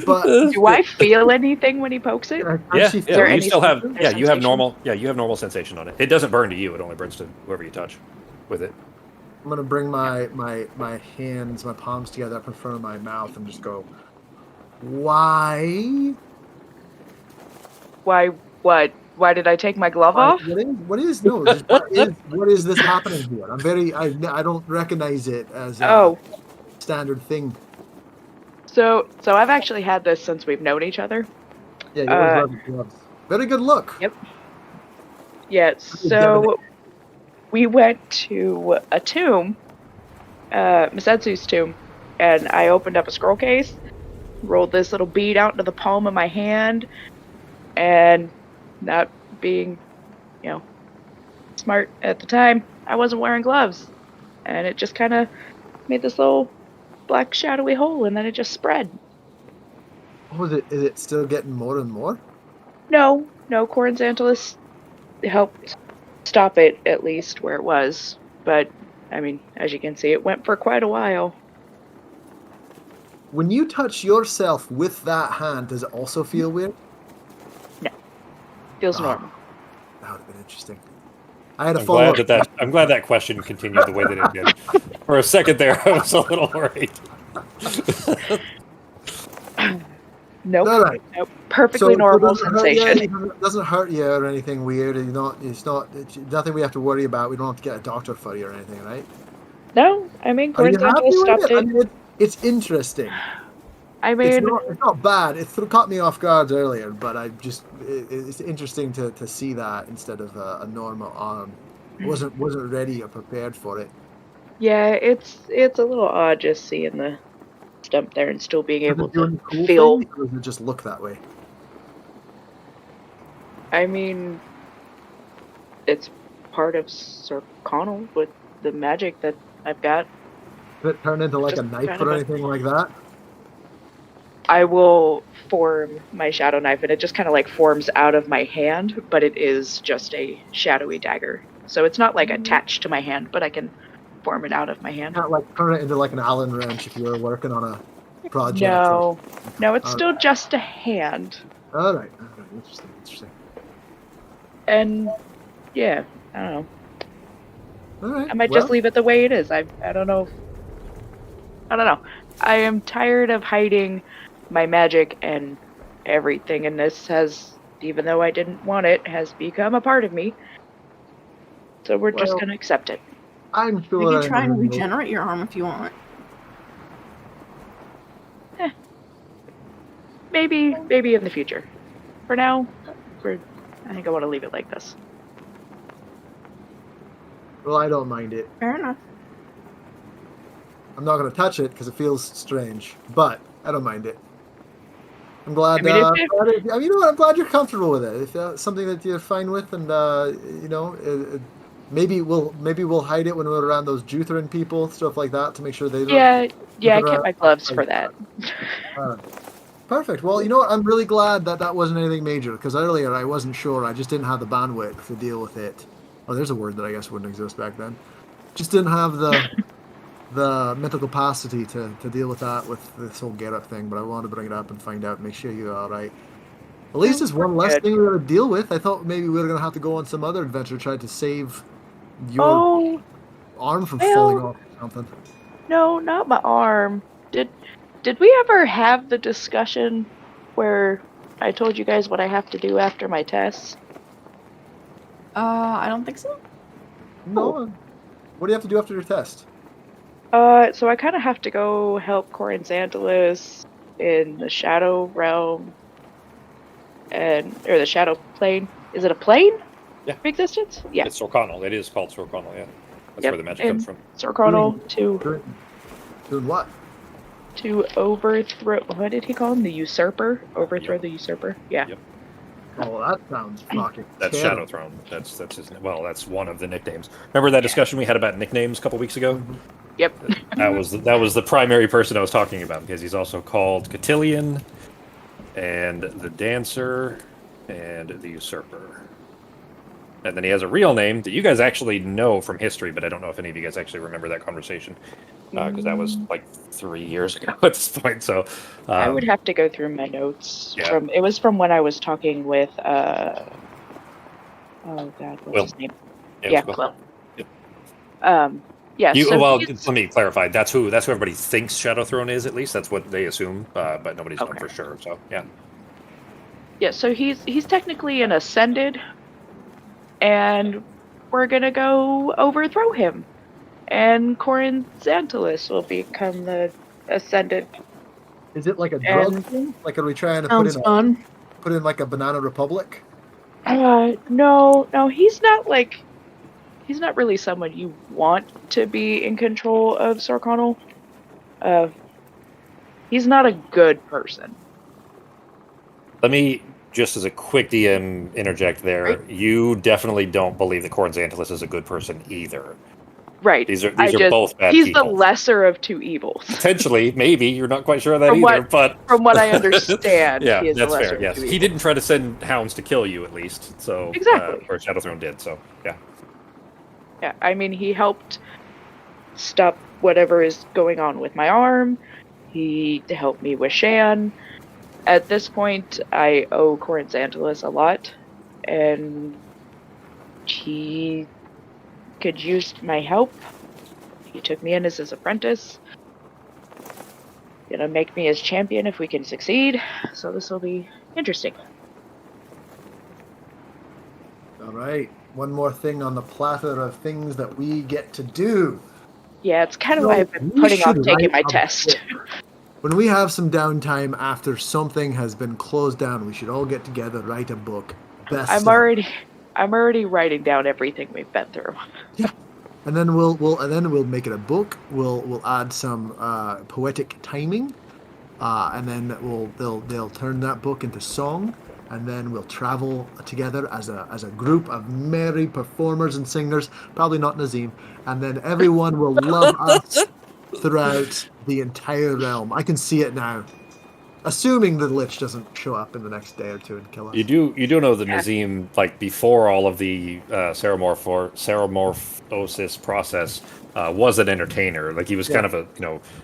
but Do I feel anything when he pokes it? Yeah, she Is there you any still have sensation? you have normal sensation on it. It doesn't burn to you. It only burns to whoever you touch with it. I'm gonna bring my hands, my palms together up in front of my mouth and just go, why? Why? What? Why did I take my glove off? What is no? Just what is this happening here? I don't recognize it as a Oh, standard thing. so I've actually had this since we've known each other. Yeah, you always love your gloves. Very good look. Yep. Yeah. So we went to a tomb, Misetsu's tomb, and I opened up a scroll case, rolled this little bead out into the palm of my hand, and not being, smart at the time, I wasn't wearing gloves, and it just kind of made this little black shadowy hole, and then it just spread. Oh, is it still getting more and more? No, Corin Xantalus helped stop it, at least where it was, but I mean, as you can see, it went for quite a while. When you touch yourself with that hand, does it also feel weird? No, feels normal. That would have been interesting. I had a follow-up. I'm glad that question continued the way that it did. For a second there, I was a little worried. Nope. All right. Nope. Perfectly normal sensation. It doesn't hurt you or anything weird. It's nothing we have to worry about. We don't have to get a doctor for you or anything, right? No, I mean, Are you Corin happy Xantalus with stopped it? it. I mean, it's interesting. I mean, It's not bad. It caught me off guard earlier, but it's interesting to see that instead of a normal arm. Wasn't ready or prepared for it. yeah, it's a little odd just seeing the stump there and still being able Does it do to any cool feel. things, or does it just look that way? I mean, it's part of Sir Connell with the magic that I've got. Does it turn into like a Just knife kind or of anything like that? I will form my shadow knife, and it just kind of like forms out of my hand, but it is just a shadowy dagger. So it's not like attached to my hand, but I can form it out of my hand. Not like turn it into like an Allen wrench if you were working on a project. No, it's All still right. just a hand. All right. Interesting. And yeah, I don't know. All right. I might just leave it the way it is. I don't know. I don't know. I am tired of hiding my magic, and everything in this has, even though I didn't want it, has become a part of me. So we're just gonna accept it. I'm sure. You can try and regenerate your arm if you want. Maybe in the future. For now, I think I want to leave it like this. Well, I don't mind it. Fair enough. I'm not going to touch it because it feels strange, but I don't mind it. I'm glad. I mean, you know what? I'm glad you're comfortable with it. If that's something that you're fine with, and maybe we'll hide it when we're around those Jutherin people, stuff like that, to make sure they don't. Yeah, I kept my gloves for that. Perfect. Well, you know what? I'm really glad that wasn't anything major, because earlier I wasn't sure. I just didn't have the bandwidth to deal with it. Oh, there's a word that I guess wouldn't exist back then. Just didn't have the mental capacity to deal with that, with this whole get-up thing, but I wanted to bring it up and find out and make sure you're all right. At least it's one less thing we're going to deal with. I thought maybe we were going to have to go on some other adventure, try to save your arm from falling off or something. No, not my arm. Did we ever have the discussion where I told you guys what I have to do after my tests? I don't think so. No. What do you have to do after your test? So I kind of have to go help Corin Xantalus in the Shadow Realm, or the Shadow Plane. Is it a plane? Yeah. Of existence? Yeah. It's Sir Connell. It is called Sir Connell, yeah. That's where the magic comes from. Sir Connell Doing what? to overthrow. What did he call him? The usurper? Overthrow the usurper? Yeah. Yep. Oh, that sounds fucking That's terrible. Shadow Throne. That's his. Well, that's one of the nicknames. Remember that discussion we had about nicknames a couple weeks ago? Mhm. Yep. That was the primary person I was talking about because he's also called Cotillion, and the Dancer, and the Usurper. And then he has a real name that you guys actually know from history, but I don't know if any of you guys actually remember that conversation because that was like 3 years ago at this point. So I would have to go through my notes yeah. it was from when I was talking with oh god, what's Will. his name? Yeah, Yeah, Will. Quill. Yep. Yeah, You, so well, he's let me clarify. That's who everybody thinks Shadow Throne is. At least that's what they assume, but nobody's known okay. for sure. So yeah. Yeah, so he's technically an ascended, and we're gonna go overthrow him. And Corin Xantalus will become the ascended. Is it like a drug And thing? Like, are we trying to Sounds fun. put in like a Banana Republic? no, he's not really someone you want to be in control of Sarconnel. Uh, he's not a good person. Let me just as a quick DM interject there. Right. You definitely don't believe that Corn Xantalus is a good person either. Right. These are both bad he's people. the lesser of two evils. Potentially, maybe you're not quite sure of that From either. what- But From what I understand, yeah, he is the that's lesser fair. of Yes, two he evils. didn't try to send hounds to kill you, at least. So Exactly. or Shadow Throne did. So yeah. Yeah, I mean, he helped stop whatever is going on with my arm. He helped me with Shan. At this point, I owe Corin Xantalus a lot, and he could use my help. He took me in as his apprentice. Gonna make me his champion if we can succeed. So this will be interesting. All right. One more thing on the platter of things that we get to do. Yeah, it's kind of So, why I've been we putting off should taking write my a test. book. When we have some downtime after something has been closed down, we should all get together, write a book. I'm already writing down everything we've been through. Yeah, and then we'll make it a book. We'll add some poetic timing, and then they'll turn that book into song, and then we'll travel together as a group of merry performers and singers. Probably not Nazim, and then everyone will love us throughout the entire realm. I can see it now. Assuming the Lich doesn't show up in the next day or two and kill us. You do know that Yeah. Nazim, like before all of the ceramorphosis process, was an entertainer. Like he was kind of a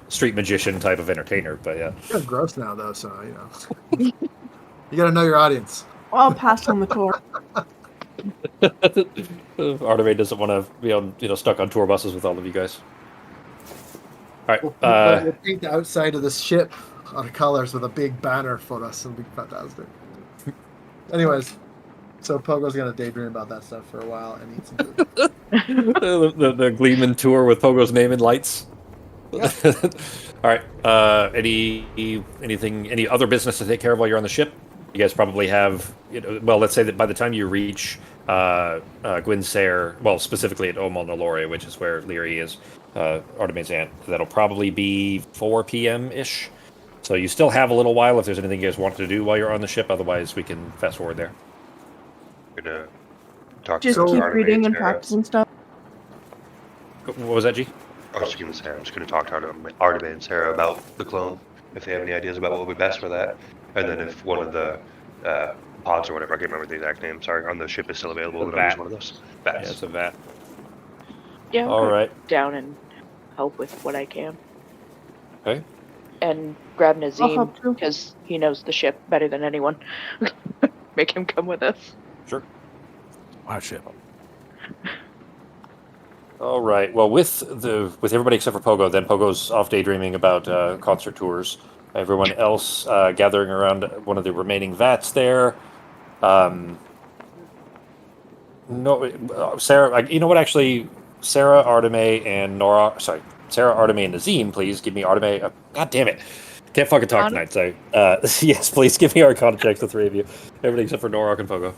street magician type of entertainer. But yeah, Kind of gross now though, so you gotta know your audience. I'll pass on the tour. Artime doesn't want to be on stuck on tour buses with all of you guys. All right. We'll paint the outside of this ship on colors with a big banner for us. It'll be fantastic. Anyways, so Pogo's gonna daydream about that stuff for a while and eat some food. the Gleeman tour with Pogo's name in lights. Yeah. All right. Any other business to take care of while you're on the ship? You guys probably have. Well, let's say that by the time you reach Gwynsair, well, specifically at Omal Nolore, which is where Leary is, Artemis Aunt, that'll probably be 4 p.m. ish. So you still have a little while if there's anything you guys want to do while you're on the ship. Otherwise, we can fast forward there. I'm gonna talk Just to keep Artemis reading and Sarah. practicing stuff. What was that, G? I was just gonna say I'm just gonna talk to Artemis and Sarah about the clone, if they have any ideas about what would be best for that, and then if one of the pods or whatever, I can't remember the exact name. Sorry, on the ship is still available. The Then I'll use vat. one of those. Yeah, Vats. it's a vat. Yeah, I'll All go right. down and help with what I can. Okay. And grab I'll Nazim help too. because he knows the ship better than anyone. Make him come with us. Sure. Wow, shit. All right. Well, with everybody except for Pogo, then Pogo's off daydreaming about concert tours. Everyone else gathering around one of the remaining vats there. No, Sarah. You know what? Actually, Sarah, Artime, and Nora. Sorry, Sarah, Artime, and Nazim. Please give me Artime. God damn it! Can't fucking talk Arcana? tonight. So, yes, please give me Arcana checks. The three of you. Everybody except for Nora and Pogo.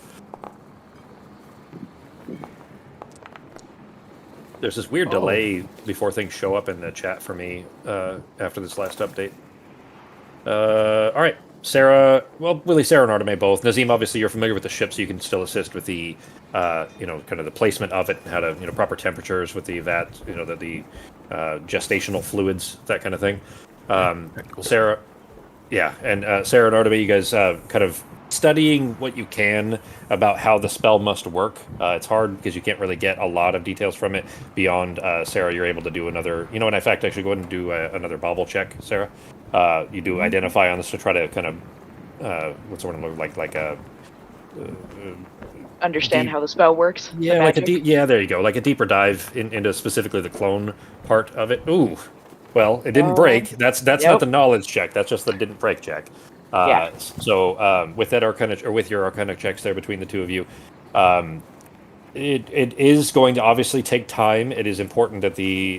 There's this weird delay before things show up in the chat for me after this last update. All right. Sarah, well, really Sarah and Arteme both. Nazim, obviously you're familiar with the ship, so you can still assist with the, kind of the placement of it, how to, proper temperatures with the vat, the gestational fluids, that kind of thing. Cool. Sarah, yeah, and Sarah and Arteme, you guys kind of studying what you can about how the spell must work. It's hard because you can't really get a lot of details from it beyond Sarah. You're able to do another, and in fact, actually go ahead and do another bobble check, Sarah. You do identify on this to try to kind of what's the word I'm looking like a Understand deep- how the spell works. the yeah, like a magic. deep, yeah, there you go, like a deeper dive into specifically the clone part of it. Ooh, well, it didn't break. That's not Yep. the knowledge check. That's just the didn't break check. Yeah. So with that arcana, or with your arcana checks there between the two of you, it is going to obviously take time. It is important that the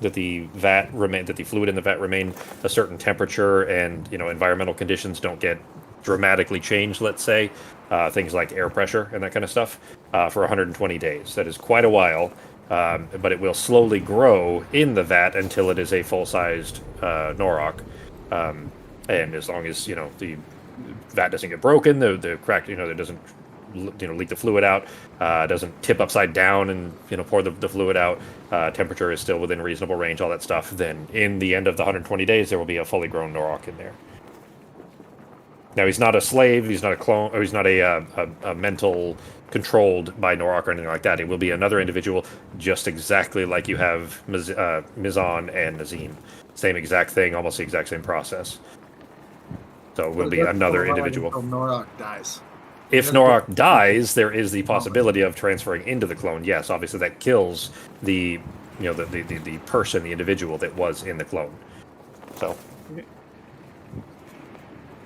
fluid in the vat remain a certain temperature, and environmental conditions don't get dramatically changed. Let's say things like air pressure and that kind of stuff for 120 days. That is quite a while. But it will slowly grow in the vat until it is a full-sized Norok. And as long as the vat doesn't get broken, the crack, it doesn't leak the fluid out, doesn't tip upside down and pour the fluid out, temperature is still within reasonable range, all that stuff. Then in the end of the 120 days, there will be a fully grown Norok in there. Now he's not a slave, he's not a clone, or he's not a mental controlled by Norok or anything like that. It will be another individual, just exactly like you have Mizan and Nazim. Same exact thing, almost the exact same process. So it will be another individual. Until Norok dies. If Norok dies, there is the possibility of transferring into the clone. Yes, obviously that kills the the person, the individual that was in the clone. So,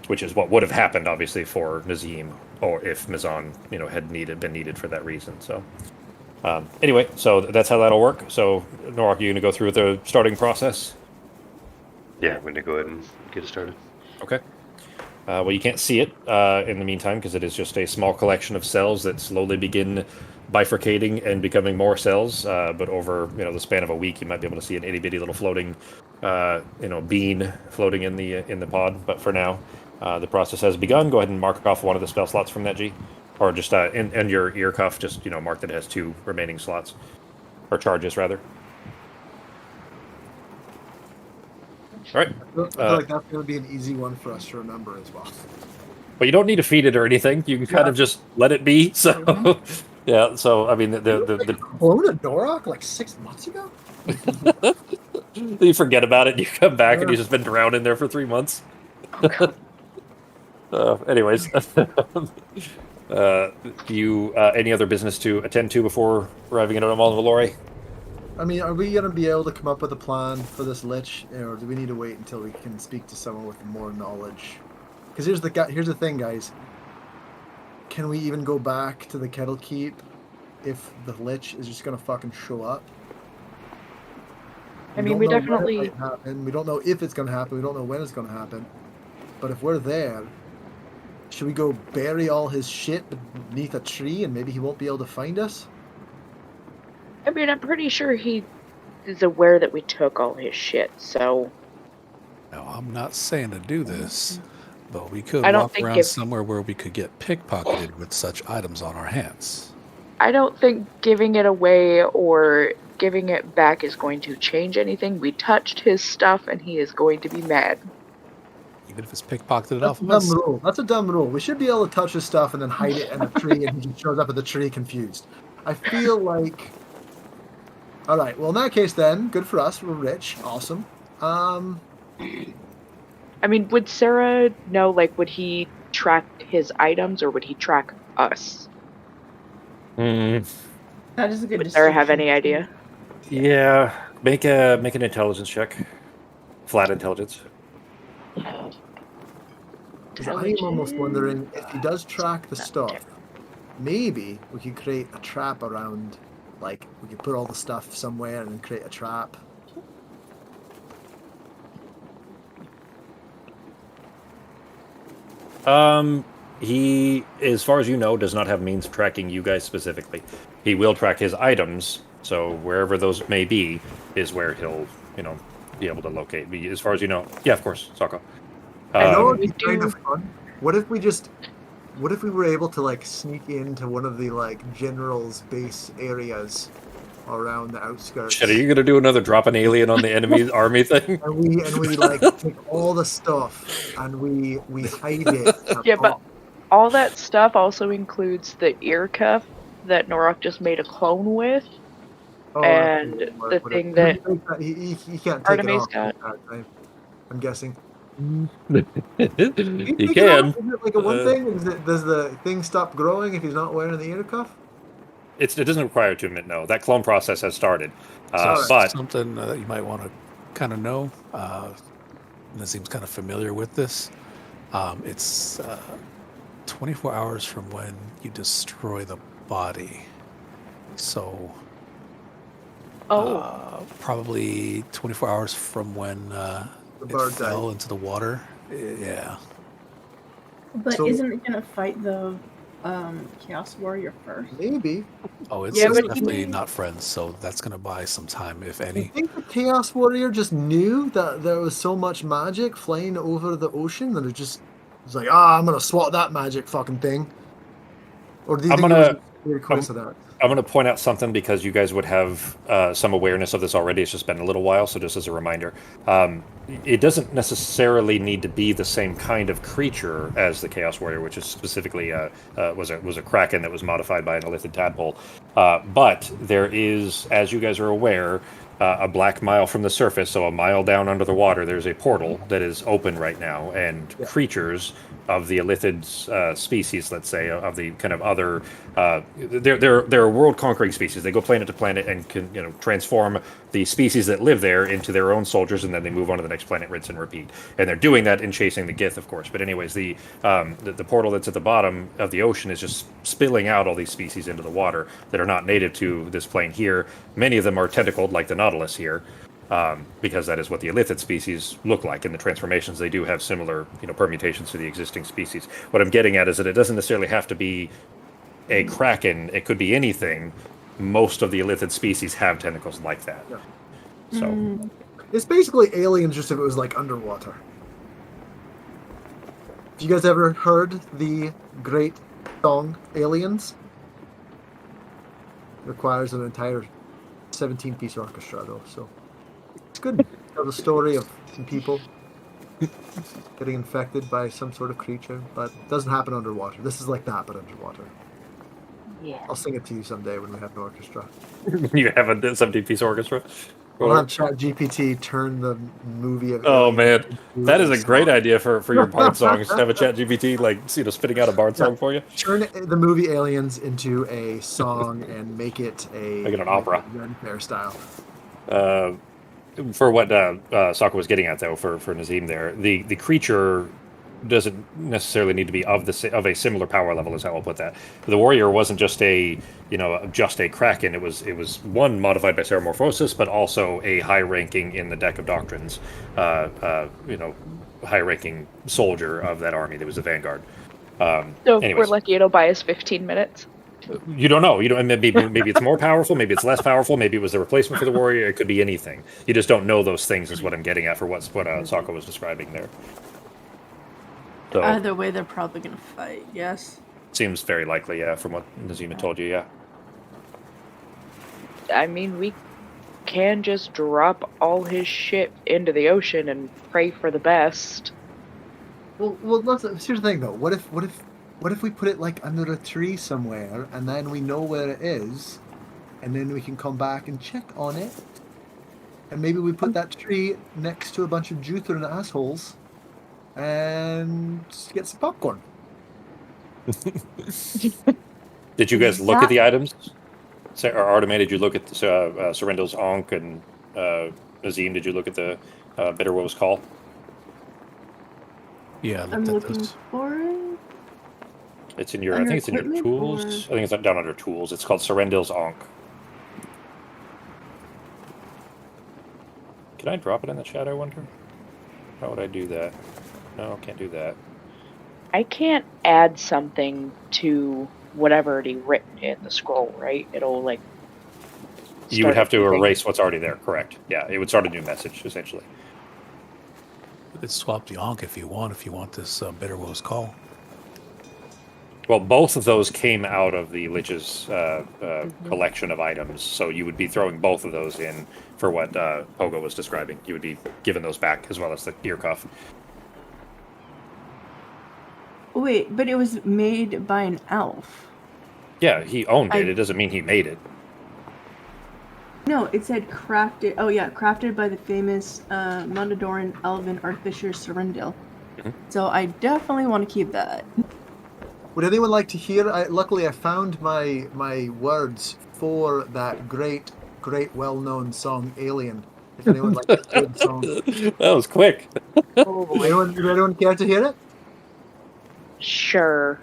which is what would have happened, obviously, for Nazim, or if Mizan, had been needed for that reason. So, anyway, so that's how that'll work. So, Norok, you gonna go through the starting process? Yeah, I'm going to go ahead and get it started. Okay. Well, you can't see it in the meantime because it is just a small collection of cells that slowly begin bifurcating and becoming more cells. But over the span of a week, you might be able to see an itty bitty little floating bean floating in the pod. But for now, the process has begun. Go ahead and mark off one of the spell slots from that, G, or just in your ear cuff. Just mark that it has 2 remaining slots or charges rather. All right. I feel like that's going to be an easy one for us to remember as well. But you don't need to feed it or anything. You can kind of just let it be. So, yeah. So I mean, the clone a Norok like 6 months ago. you forget about it. You come back and you've just been drowned in there for 3 months. Anyways, you any other business to attend to before arriving at Amal Valori? I mean, are we going to be able to come up with a plan for this lich, or do we need to wait until we can speak to someone with more knowledge? Because here's the thing, guys. Can we even go back to the Kettle Keep if the lich is just going to fucking show up? I mean, we don't know when definitely. it might happen. We don't know if it's going to happen. We don't know when it's going to happen. But if we're there, should we go bury all his shit beneath a tree and maybe he won't be able to find us? I mean, I'm pretty sure he is aware that we took all his shit, so. Now, I'm not saying to do this, but we could I don't walk think around if- somewhere where we could get pickpocketed with such items on our hands. I don't think giving it away or giving it back is going to change anything. We touched his stuff and he is going to be mad. Even if it's pickpocketed That's off a of dumb us. rule. That's a dumb rule. We should be able to touch his stuff and then hide it in a tree and he just shows up at the tree confused. I feel like... Alright, well in that case then, good for us. We're rich. Awesome. I mean, would Sarah know, like, would he track his items or would he track us? That is a good Would Sarah have distinction. any idea? Yeah, make an intelligence check. Flat intelligence. Because I am almost wondering if he does track the stuff, maybe we could create a trap around, like we could put all the stuff somewhere and then create a trap. He, as far as you know, does not have means of tracking you guys specifically. He will track his items, so wherever those may be is where he'll, be able to locate. As far as you know, yeah, of course, Sokka. I You know, mean, it'd be kind of fun. What if we were able to like sneak into one of the like general's base areas around the outskirts? Shit, are you gonna do another drop an alien on the enemy army thing? And we like take all the stuff and we hide it. Yeah, but all that stuff also includes the ear cuff that Norok just made a clone with, and the thing that He can't take it Artemis off. got. I'm guessing. You Can you take it off? can. Is it like a one thing? Does the thing stop growing if he's not wearing the ear cuff? It doesn't require attunement. No, that clone process has started. Sorry. But Something that you might want to kind of know. Nazim's kind of familiar with this. It's 24 hours from when you destroy the body. So probably 24 hours from when it bird fell died. into the water. Yeah. But So- isn't it gonna fight the Chaos Warrior first? Maybe. Oh, it's Yeah, but he definitely may- not friends, so that's going to buy some time, if I any. think the Chaos Warrior just knew that there was so much magic flying over the ocean that it just was like, I'm gonna swat that magic fucking thing. Or do you I'm think it gonna- was a weird coincidence? I'm going to point out something because you guys would have some awareness of this already. It's just been a little while, so just as a reminder, it doesn't necessarily need to be the same kind of creature as the Chaos Warrior, which is specifically was a kraken that was modified by an illithid tadpole. But there is, as you guys are aware, a black mile from the surface, so a mile down under the water, there's a portal that is open right now, and creatures of the illithid species, let's say, of the kind of other, they're a world-conquering species. They go planet to planet and can, transform the species that live there into their own soldiers, and then they move on to the next planet, rinse and repeat. And they're doing that in chasing the Gith, of course. But anyways, the portal that's at the bottom of the ocean is just spilling out all these species into the water that are not native to this plane here. Many of them are tentacled, like the Nautilus here. Because that is what the illithid species look like. In the transformations, they do have similar, permutations to the existing species. What I'm getting at is that it doesn't necessarily have to be a kraken. It could be anything. Most of the illithid species have tentacles like that. Yeah. So It's basically aliens, just if it was like underwater. Have you guys ever heard the great song "Aliens"? It requires an entire 17-piece orchestra, though, so it's good. It tells a story of some people getting infected by some sort of creature, but it doesn't happen underwater. This is like that, but underwater. Yeah. I'll sing it to you someday when we have an orchestra. you have a 17-piece orchestra. We'll have ChatGPT turn the movie of Oh Aliens man, into that is a great song. idea for your bard song. Just have a ChatGPT spitting out a bard song for you. Turn the movie Aliens into a song and make it an opera. Ren Fair style. For what Sokka was getting at, though, for Nazim there, the creature doesn't necessarily need to be of a similar power level, is how I'll put that. The warrior wasn't just a kraken. It was one modified by seramorphosis, but also a high ranking in the deck of doctrines, high ranking soldier of that army that was the vanguard. So if anyways. we're lucky, it'll buy us 15 minutes. You don't know. And maybe it's more powerful. Maybe it's less powerful. Maybe it was the replacement for the warrior. It could be anything. You just don't know those things. Is what I'm getting at for what Sokka was describing there. So Either way, they're probably gonna fight. Yes. seems very likely, yeah, from what Nazima told you, yeah. I mean, we can just drop all his shit into the ocean and pray for the best. Well, here's the thing though. What if we put it like under a tree somewhere, and then we know where it is, and then we can come back and check on it, and maybe we put that tree next to a bunch of Jutheran assholes, and get some popcorn. Did you guys look at the items? Or Arteme, did you look at Serendel's Ankh, and Nazim, did you look at the Bitter Will's Call? Yeah, I I'm looked at looking those. for it. It's in your, I Under think it's in your equipment, tools. or- I think it's down under tools. It's called Serendel's Ankh. Can I drop it in the chat, I wonder? How would I do that? No, can't do that. I can't add something to whatever already written in the scroll, right? It'll like. You would start have to everything. erase what's already there, correct. Yeah, it would start a new message, essentially. Let's swap the Ankh if you want this Bitter Will's Call. Well, both of those came out of the Lich's collection of items, so you would be throwing both of those in for what Pogo was describing. You would be giving those back, as well as the ear cuff. Wait, but it was made by an elf. Yeah, he owned it. It doesn't mean he made it. No, it said crafted. Oh yeah, crafted by the famous Mondodoran elven artificer Serendil. Mm-hmm. So I definitely want to keep that. Would anyone like to hear? Luckily, I found my words for that great, well-known song, "Alien." If anyone would like to hear the song, That was quick. Oh boy. would anyone care to hear it? Sure.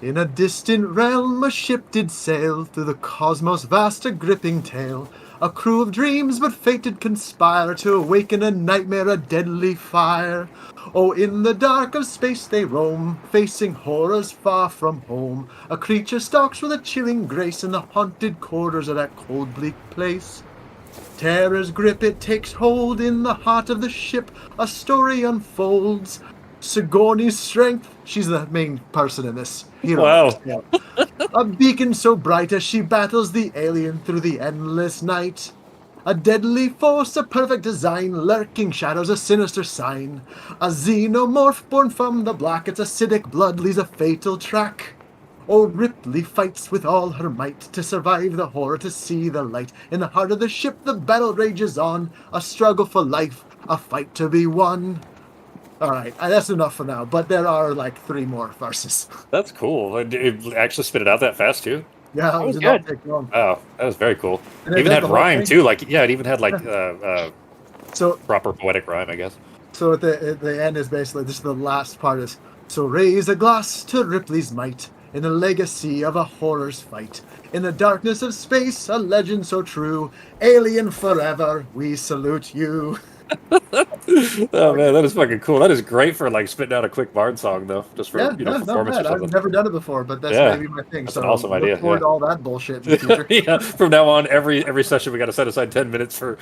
In a distant realm, a ship did sail through the cosmos vast, a gripping tale. A crew of dreams, but fate did conspire to awaken a nightmare, a deadly fire. Oh, in the dark of space they roam, facing horrors far from home. A creature stalks with a chilling grace in the haunted corridors of that cold, bleak place. Terror's grip, it takes hold in the heart of the ship. A story unfolds. Sigourney's strength, she's the main person in this hero. Wow. Yeah. A beacon so bright as she battles the alien through the endless night. A deadly force, a perfect design, lurking shadows, a sinister sign. A xenomorph born from the black, its acidic blood leaves a fatal track. Oh, Ripley fights with all her might to survive the horror, to see the light. In the heart of the ship, the battle rages on, a struggle for life, a fight to be won. All right, that's enough for now, but there are like 3 more verses. That's cool. It actually spit it out that fast, too? Yeah, That was did not good. take long. Oh, that was very cool. And It even does had the whole rhyme, thing. too. Like, yeah, it even had, like, So proper poetic rhyme, I guess. So at the end is basically, this is the last part is, so raise a glass to Ripley's might, in the legacy of a horror's fight. In the darkness of space, a legend so true, alien forever, we salute you. Oh, man, that is fucking cool. That is great for, like, spitting out a quick Bard song, though. Just for, Not performance or bad. I've something. never done it before, but that's Yeah, maybe my thing. that's So an awesome look idea, forward yeah. to all that bullshit in the future. Yeah, from now on, every session we got to set aside 10 minutes for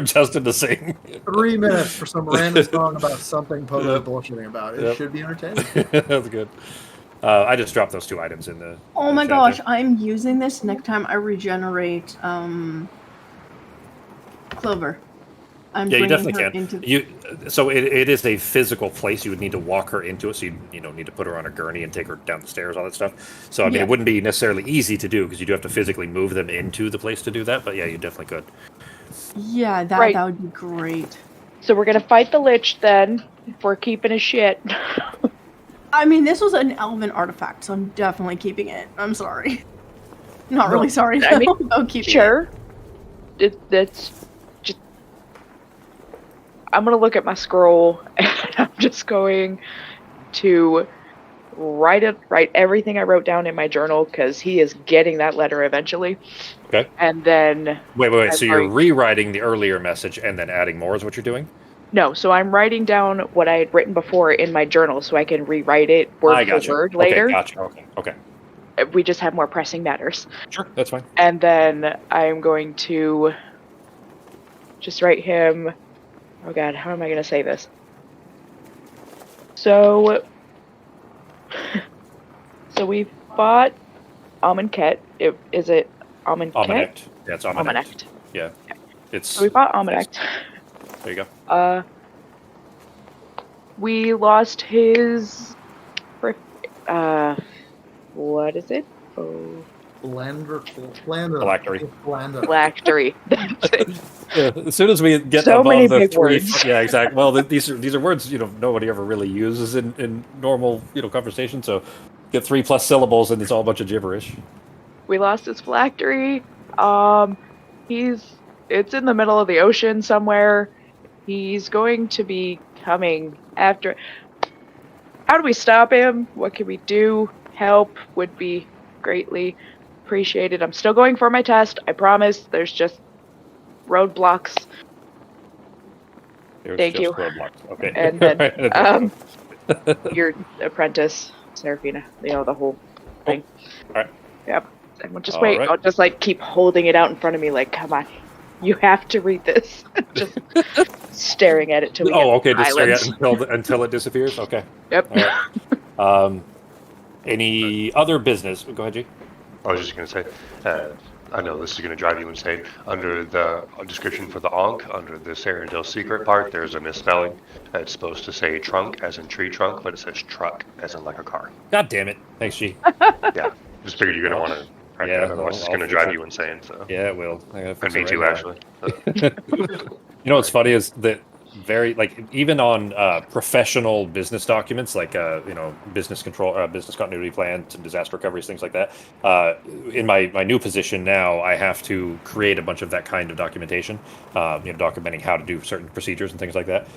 Justin to sing. 3 minutes for some random song about something Pogo's Yep. bullshitting about. It Yep. should be entertaining. That's good. I just dropped those 2 items in the. Oh in the my chat gosh, there. I'm using this next time I regenerate Clover. I'm Yeah, you bringing definitely her can. into So it is a physical place. You would need to walk her into it. So you need to put her on a gurney and take her down the stairs, all that stuff. So I mean, Yeah. it wouldn't be necessarily easy to do because you do have to physically move them into the place to do that. But yeah, you definitely could. Yeah, that Right. that would be great. So we're gonna fight the Lich then, if we're keeping his shit. I mean, this was an elven artifact, so I'm definitely keeping it. I'm sorry. Not really sorry. I mean, though, about keeping Sure. That's just. I'm gonna look at my scroll and I'm just going to write everything I wrote down in my journal because he is getting that letter eventually. Okay. And then Wait. I'm So you're going- rewriting the earlier message and then adding more is what you're doing? no, so I'm writing down what I had written before in my journal so I can rewrite it I word gotcha. for word later. Okay, gotcha. Okay. We just have more pressing matters. Sure, that's fine. And then I'm going to just write him. Oh god, how am I going to say this? So we fought Amonkhet. Is it Amonkhet? Almanact. Yeah, it's Almanact. Almanact. Yeah. It's. So we fought Almanact. There you go. We lost his. What is it? Oh, Phylactery. phylactery. That's it. Yeah, as soon as we get So above many the big 3, words. yeah, exactly. Well, these are words nobody ever really uses in normal conversation. So get 3+ syllables and it's all a bunch of gibberish. We lost his phylactery. It's in the middle of the ocean somewhere. He's going to be coming after. How do we stop him? What can we do? Help would be greatly appreciated. I'm still going for my test. I promise. There's just roadblocks. There's Thank just you. roadblocks. Okay. And then, your apprentice, Seraphina. The whole thing. Alright. Yep. And we'll just All wait. right. I'll just keep holding it out in front of me, come on. You have to read this. Just staring at it till we get okay, just stare at silence. it until it disappears. Okay. Yep. All right. Any other business? Go ahead, G. I was just going to say, I know this is going to drive you insane. Under the description for the Ankh, under the Serendil secret part, there's a misspelling. It's supposed to say trunk as in tree trunk, but it says truck as in like a car. God damn it. Thanks, G. Yeah, just figured you're going to want to correct that, otherwise it's going to drive you insane. So. Yeah, it will. And me too, actually. You know what's funny is that even on professional business documents like business control, business continuity plans and disaster recoveries, things like that. In my new position now, I have to create a bunch of that kind of documentation, documenting how to do certain procedures and things like that.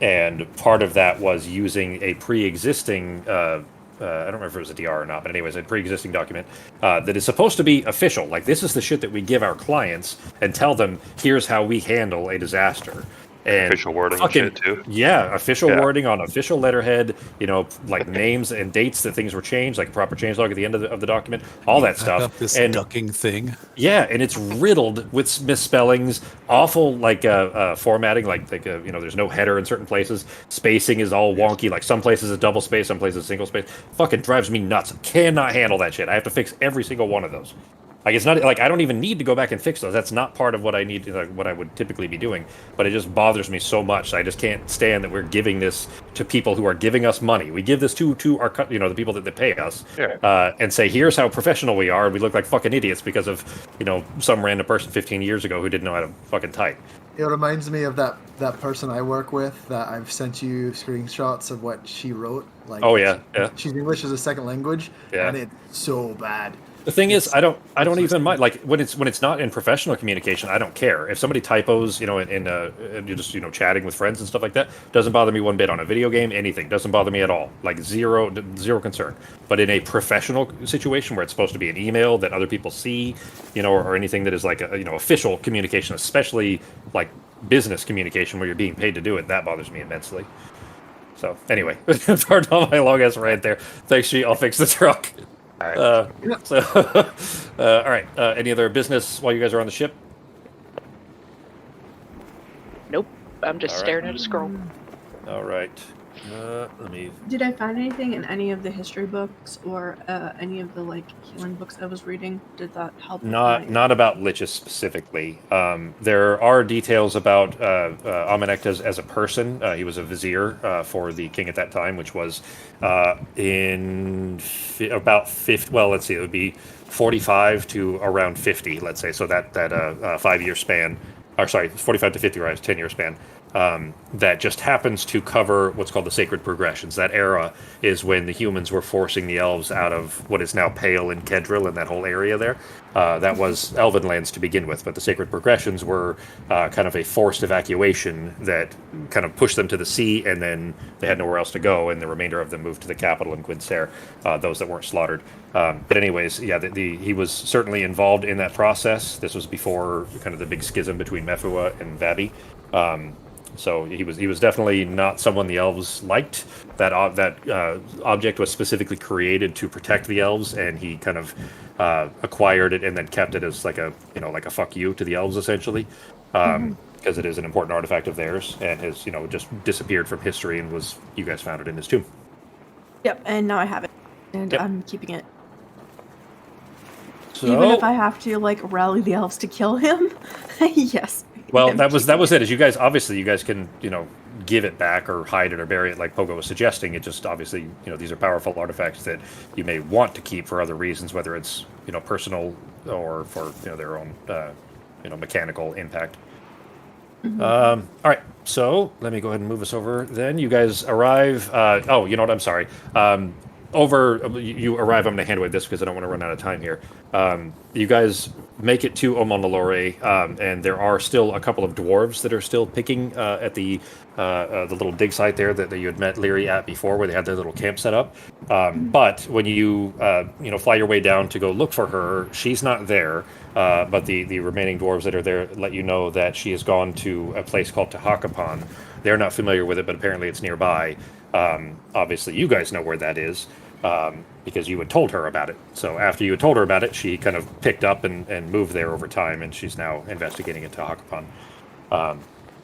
And part of that was using a pre-existing. I don't remember if it was a DR or not, but anyways, a pre-existing document that is supposed to be official. Like, this is the shit that we give our clients and tell them, here's how we handle a disaster. And official wording and shit too. Yeah, official wording on official letterhead, like names and dates that things were changed, like proper changelog at the end of the document, all that stuff. Up this and ducking thing. yeah, and it's riddled with misspellings, awful formatting, there's no header in certain places. Spacing is all wonky, like some places a double space, some places a single space. Fucking drives me nuts. Cannot handle that shit. I have to fix every single one of those. Like, it's not like I don't even need to go back and fix those. That's not part of what I need, what I would typically be doing. But it just bothers me so much. I just can't stand that we're giving this to people who are giving us money. We give this to our, the people that pay us, and say, here's how professional we are. And we look like fucking idiots because of, some random person 15 years ago who didn't know how to fucking type. It reminds me of that person I work with that I've sent you screenshots of what she wrote. Like, oh yeah, she's English as a second language, and it's so bad. The thing is, I don't even mind. Like, when it's not in professional communication, I don't care. If somebody typos, and you're just chatting with friends and stuff like that, doesn't bother me one bit. On a video game, anything doesn't bother me at all. Like, zero concern. But in a professional situation where it's supposed to be an email that other people see, or anything that is like official communication, especially like business communication where you're being paid to do it, that bothers me immensely. So anyway, pardon all my long ass rant there. Thanks, G. I'll fix the truck. All right. All right. Any other business while you guys are on the ship? Nope. I'm just staring at a scroll. All right. Let me. Did I find anything in any of the history books or any of the healing books I was reading? Did that help? Not about liches specifically. There are details about Amenectes as a person. He was a vizier for the king at that time, which was in about 50. Well, let's see. It would be 45 to around 50. Let's say so that 5-year span. Or sorry, 45 to 50, right? 10-year span. That just happens to cover what's called the sacred progressions. That era is when the humans were forcing the elves out of what is now Pale and Kedril and that whole area there. That was elven lands to begin with, but the sacred progressions were kind of a forced evacuation that kind of pushed them to the sea, and then they had nowhere else to go, and the remainder of them moved to the capital in Quincer, those that weren't slaughtered. But anyways, yeah, he was certainly involved in that process. This was before kind of the big schism between Mefua and Vabi. So he was definitely not someone the elves liked. That object was specifically created to protect the elves, and he kind of acquired it and then kept it as like a fuck you to the elves essentially, because it is an important artifact of theirs, and has just disappeared from history, and you guys found it in his tomb. Yep, and now I have it, and I'm keeping it. So, even if I have to rally the elves to kill him, yes. Well, that was it. As you guys can give it back or hide it or bury it, like Pogo was suggesting. It just obviously these are powerful artifacts that you may want to keep for other reasons, whether it's personal or for their own mechanical impact. All right, so let me go ahead and move us over. Then you guys arrive. Oh, you know what? I'm sorry. You arrive. I'm going to hand away this because I don't want to run out of time here. You guys make it to Omonalore, and there are still a couple of dwarves that are still picking at the little dig site there that you had met Leary at before, where they had their little camp set up. But when you fly your way down to go look for her, she's not there. But the remaining dwarves that are there let you know that she has gone to a place called Tahakapan. They're not familiar with it, but apparently it's nearby. Obviously, you guys know where that is. because you had told her about it. So after you had told her about it, she kind of picked up and moved there over time, and she's now investigating into Hakapon,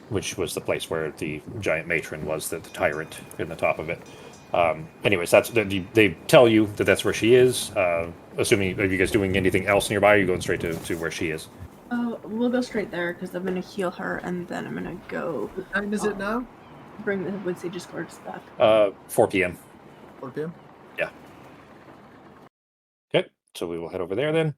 which was the place where the giant matron was, the tyrant in the top of it. Anyways, they tell you that that's where she is. Assuming, are you guys doing anything else nearby? Or are you going straight to where she is? Oh, we'll go straight there because I'm gonna heal her and then I'm gonna go. What time is it now? Bring the Wood Sage's corpse back. 4 p.m. 4 p.m. Yeah. Okay, so we will head over there then.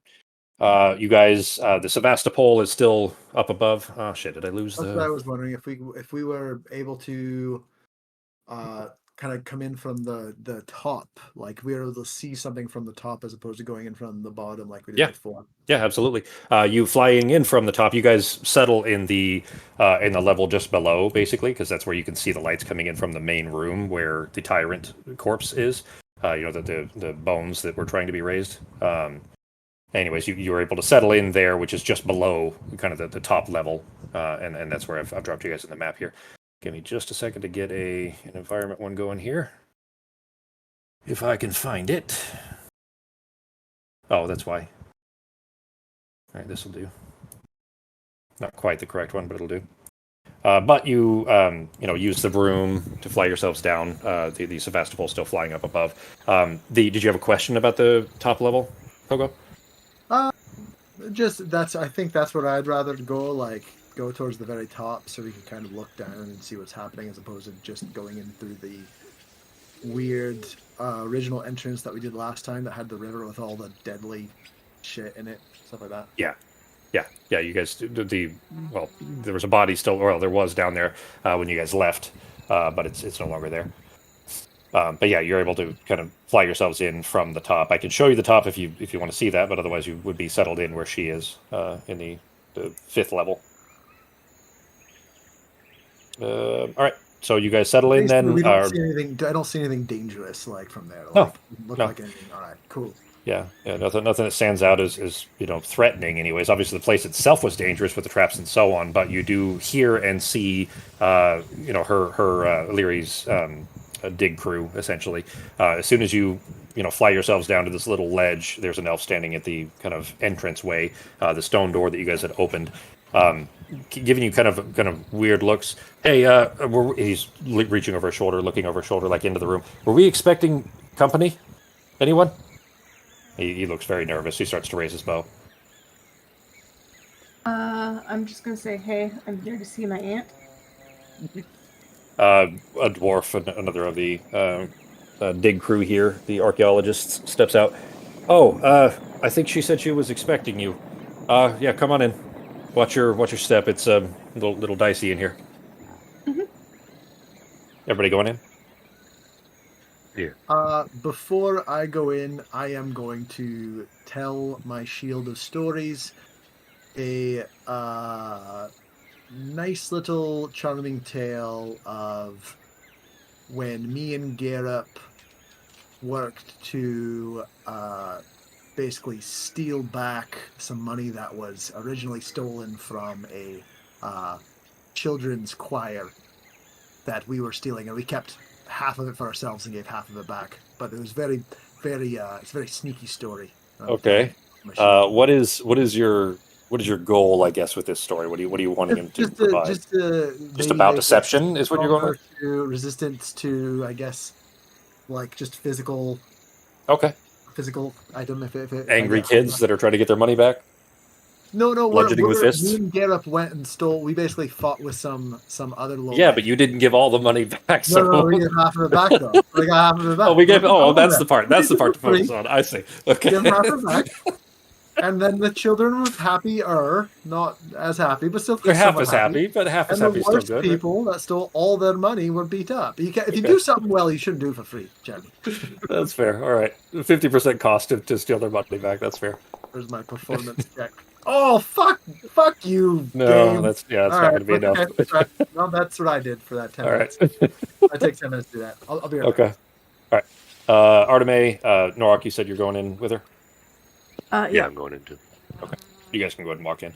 You guys, the Sevastopol is still up above. Oh shit! Did I lose That's the? what I was wondering, if we were able to kind of come in from the top, like we were able to see something from the top as opposed to going in from the bottom like we did Yeah. before. Yeah, absolutely. You flying in from the top, you guys settle in the level just below, basically, because that's where you can see the lights coming in from the main room where the tyrant corpse is. The bones that were trying to be raised. Anyways, you were able to settle in there, which is just below kind of the top level, and that's where I've dropped you guys in the map here. Give me just a second to get an environment one going here, if I can find it. Oh, that's why. All right, this will do. Not quite the correct one, but it'll do. But you use the broom to fly yourselves down. The Sevastopol still flying up above. Did you have a question about the top level, Pogo? I think that's what I'd rather go, like go towards the very top so we can kind of look down and see what's happening as opposed to just going in through the weird original entrance that we did last time that had the river with all the deadly shit in it, stuff like that. Yeah. You guys, there was a body still, or there was down there when you guys left, but it's no longer there. But yeah, you're able to kind of fly yourselves in from the top. I can show you the top if you want to see that, but otherwise you would be settled in where she is in the 5th level. All right, so you guys settle in then. We don't see anything. I don't see anything dangerous like from there. No, like, look like anything. All right, cool. Yeah, nothing that stands out as threatening. Anyways, obviously the place itself was dangerous with the traps and so on, but you do hear and see, her Illyri's dig crew essentially. As soon as you fly yourselves down to this little ledge, there's an elf standing at the kind of entrance way, the stone door that you guys had opened, giving you kind of weird looks. Hey, he's reaching over his shoulder, looking over his shoulder, like into the room. Were we expecting company? Anyone? He looks very nervous. He starts to raise his bow. I'm just gonna say, hey, I'm here to see my aunt. A dwarf, another of the dig crew here, the archaeologist, steps out. Oh, I think she said she was expecting you. Yeah, come on in. Watch your step. It's a little dicey in here. Mm-hmm. Everybody going in? Yeah. Before I go in, I am going to tell my shield of stories a nice little charming tale of when me and Gerup worked to basically steal back some money that was originally stolen from a children's choir that we were stealing, and we kept half of it for ourselves and gave half of it back. But it was very, very, it's a very sneaky story. Okay. What is your goal, I guess, with this story? What are you wanting him to provide? Just about deception is what you're going with? Resistance to, I guess, like just physical. Okay. Physical item. If angry kids that are trying to get their money back. No, bludgeoning with fists. Me and Gerup went and stole. We basically fought with some other low. Yeah, but you didn't give all the money back. So. No, we gave half of it back though. We got half of it back. Oh, we gave. Oh, that's the part. That's the part to focus on. I see. Okay. Give half of it back. And then the children were happier, not as happy, but still. They're half as happy, but half as happy is still good. And the worst people that stole all their money were beat up. If you do something well, you shouldn't do it for free, Jeremy. That's fair. All right, 50% cost to steal their money back. That's fair. There's my performance check. Oh fuck you! No, game. that's not going to be enough. Right. No, that's what I did for that 10 minutes. Right. I take 10 minutes to do that. I'll be right okay. back. All right. Arteme, Norak, you said you're going in with her. Yeah, I'm going in too. Okay. You guys can go ahead and walk in.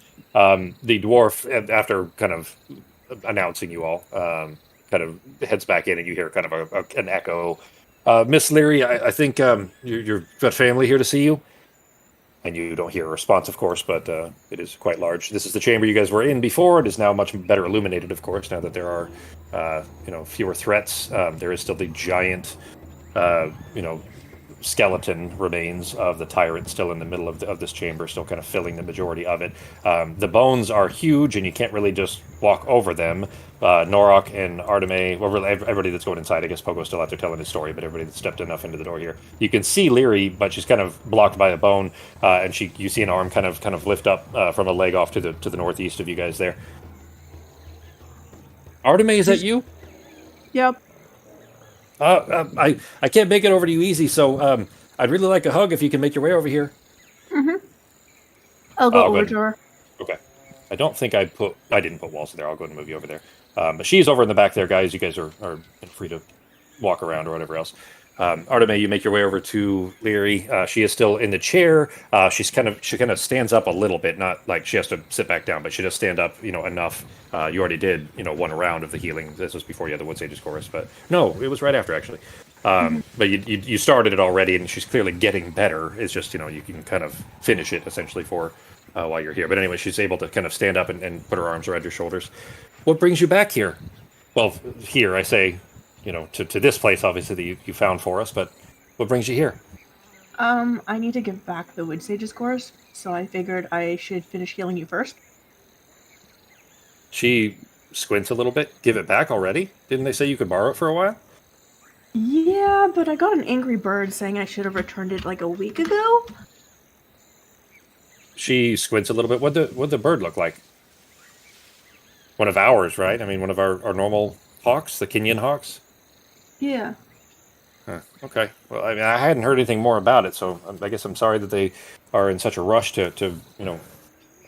The dwarf, after kind of announcing you all, kind of heads back in, and you hear kind of an echo Miss Leary, I think you've got family here to see you. And you don't hear a response, of course, but it is quite large. This is the chamber you guys were in before. It is now much better illuminated, of course, now that there are, fewer threats. There is still the giant, uh, you know, skeleton remains of the tyrant still in the middle of this chamber, still kind of filling the majority of it. The bones are huge, and you can't really just walk over them. Norok and Arteme, well, really everybody that's going inside, I guess Pogo's still out there telling his story, but everybody that's stepped enough into the door here. You can see Leary, but she's kind of blocked by a bone, and you see an arm kind of lift up from a leg off to the northeast of you guys there. Arteme, is that you? Yep. I can't make it over to you easy, so I'd really like a hug if you can make your way over here. I'll go Oh, over good. to her. Okay. I don't think I didn't put walls there. I'll go ahead and move you over there. But she's over in the back there, guys. You guys are free to walk around or whatever else. Arteme, you make your way over to Leary. She is still in the chair. She kind of stands up a little bit, not like she has to sit back down, but she does stand up, enough. You already did, one round of the healing. This was before you had the Wood Sage's chorus, but no, it was right after actually. But you started it already, and she's clearly getting better. It's just you can kind of finish it essentially for while you're here. But anyway, she's able to kind of stand up and put her arms around your shoulders. What brings you back here? Well, here I say, to this place obviously that you found for us. But what brings you here? I need to give back the Wood Sage's course, so I figured I should finish healing you first. She squints a little bit. Give it back already? Didn't they say you could borrow it for a while? Yeah, but I got an angry bird saying I should have returned it like a week ago. She squints a little bit. What'd the bird look like? One of ours, right? I mean, one of our normal hawks, the Kenyan hawks? Yeah. Huh. Okay. Well, I mean, I hadn't heard anything more about it, so I guess I'm sorry that they are in such a rush to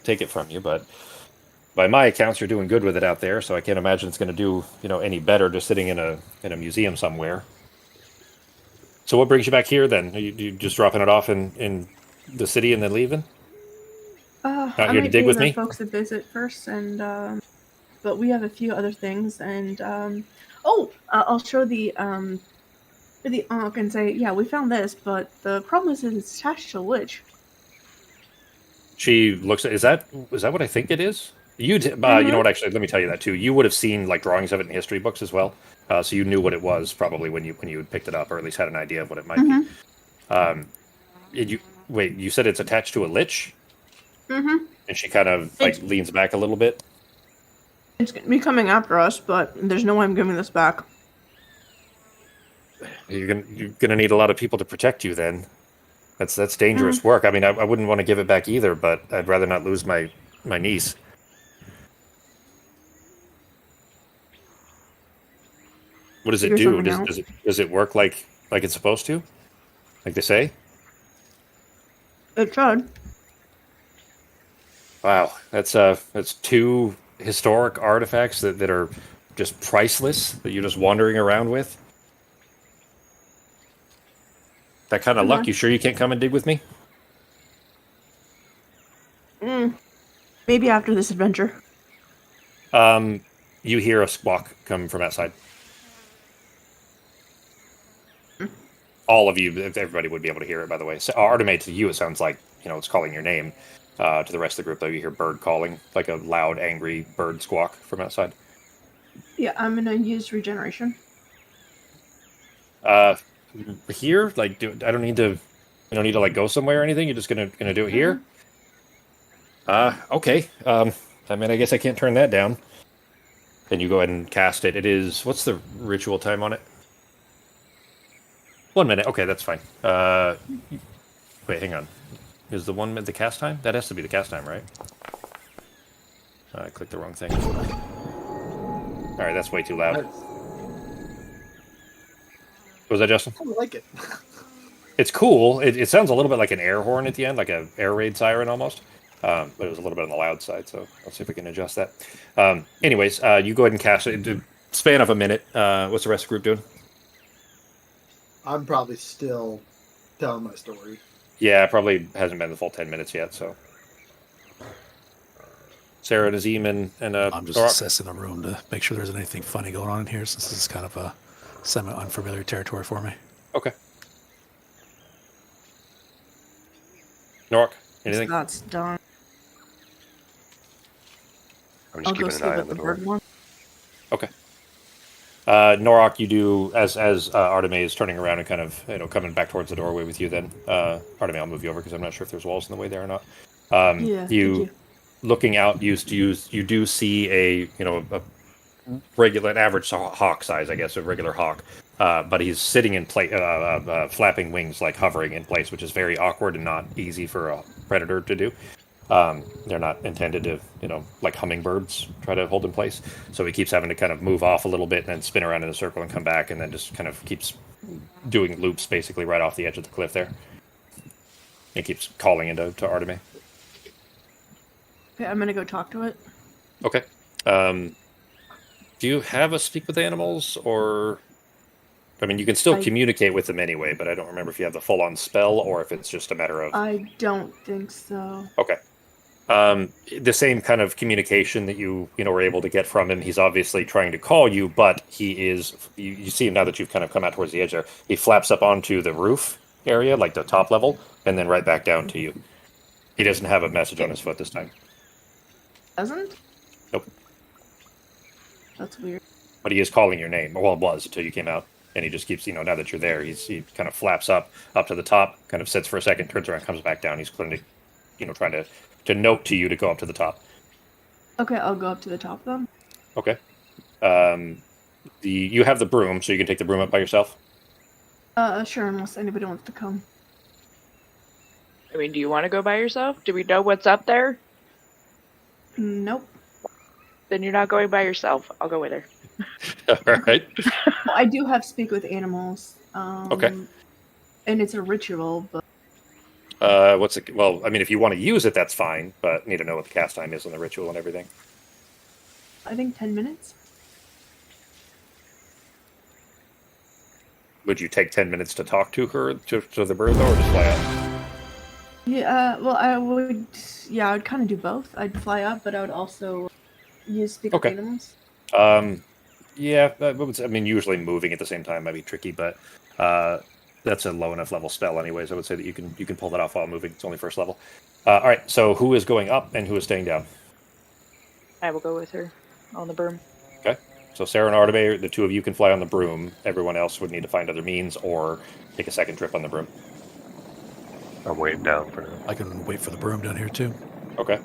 take it from you. But by my accounts, you're doing good with it out there, so I can't imagine it's going to do any better just sitting in a museum somewhere. So what brings you back here then? Are you just dropping it off in the city and then leaving? I here to might dig pay with the me? folks a visit first, and but we have a few other things, and I'll show the Ankh and say, yeah, we found this, but the problem is that it's attached to a lich. She looks at. Is that what I think it is? You know what? Actually, let me tell you that too. You would have seen like drawings of it in history books as well, so you knew what it was probably when you had picked it up, or at least had an idea of what it might be. Wait? You said it's attached to a lich? Mm-hmm. And she kind of leans back a little bit. It's gonna be coming after us, but there's no way I'm giving this back. You're gonna need a lot of people to protect you then. That's dangerous work. I mean, I wouldn't want to give it back either, but I'd rather not lose my niece. What does it do? Does it work like it's supposed to? Like they say? It should. Wow, that's two historic artifacts that are just priceless that you're just wandering around with. That kind of luck. You sure you can't come and dig with me? Maybe after this adventure. You hear a squawk come from outside. All of you, everybody would be able to hear it, by the way. So, Arteme, to you, it sounds like, it's calling your name. To the rest of the group, though, you hear bird calling, like a loud, angry bird squawk from outside. Yeah, I'm gonna use regeneration. Here, like, I don't need to like go somewhere or anything. You're just gonna do it here. Okay. I mean, I guess I can't turn that down. Then you go ahead and cast it. It is, what's the ritual time on it? 1 minute. Okay, that's fine. Wait, hang on. Is the 1 minute the cast time? That has to be the cast time, right? I clicked the wrong thing. All right, that's way too loud. What was that, Justin? I like it. It's cool. It sounds a little bit like an air horn at the end, like an air raid siren almost. But it was a little bit on the loud side, so let's see if we can adjust that. Anyways, you go ahead and cast it. The span of a minute. What's the rest of the group doing? I'm probably still telling my story. Yeah, probably hasn't been the full 10 minutes yet, so. Sarah, Nazim, and I'm just assessing the room to make sure there's anything funny going on in here, since this is kind of a semi-unfamiliar territory for me. Okay. Norok, So anything? that's done. I'm I'll just go keeping see an eye what on the the door. bird wants. Okay. Norok, you do as Arteme is turning around and kind of coming back towards the doorway with you. Then Arteme, I'll move you over because I'm not sure if there's walls in the way there or not. Yeah, thank You you. looking out, you do see a regular, an average hawk size, I guess, a regular hawk. But he's sitting in place, flapping wings, like hovering in place, which is very awkward and not easy for a predator to do. They're not intended to, like hummingbirds, try to hold in place. So he keeps having to kind of move off a little bit and then spin around in a circle and come back, and then just kind of keeps doing loops basically right off the edge of the cliff there. He keeps calling into Arteme. Okay, I'm gonna go talk to it. Okay. Do you have a speak with animals, or I mean, you can still I- communicate with them anyway, but I don't remember if you have the full-on spell or if it's just a matter of I don't think so. okay. The same kind of communication that you were able to get from him. He's obviously trying to call you, but he is. You see him now that you've kind of come out towards the edge there. He flaps up onto the roof area, like the top level, and then right back down to you. He doesn't have a message on his foot this time. Doesn't? Nope. That's weird. But he is calling your name. Well, it was until you came out, and he just keeps. Now that you're there, he kind of flaps up to the top, kind of sits for a second, turns around, comes back down. He's clearly, trying to note to you to go up to the top. Okay, I'll go up to the top then. Okay. You have the broom, so you can take the broom up by yourself. Sure, unless anybody wants to come. I mean, do you want to go by yourself? Do we know what's up there? Nope. Then you're not going by yourself. I'll go with her. All right. Well, I do have speak with animals. Okay. And it's a ritual, but What's it? Well, I mean, if you want to use it, that's fine, but need to know what the cast time is on the ritual and everything. I think 10 minutes. Would you take 10 minutes to talk to her, to the bird, though, or just fly out? Yeah, well, I would kind of do both. I'd fly up, but I would also use speak Okay. with animals. Yeah, I mean, usually moving at the same time might be tricky, but that's a low enough level spell anyways. I would say that you can pull that off while moving. It's only first level. All right, so who is going up and who is staying down? I will go with her on the broom. Okay, so Sarah and Arteme, the two of you can fly on the broom. Everyone else would need to find other means or take a second trip on the broom. I'm waiting down for now. I can wait for the broom down here too. Okay.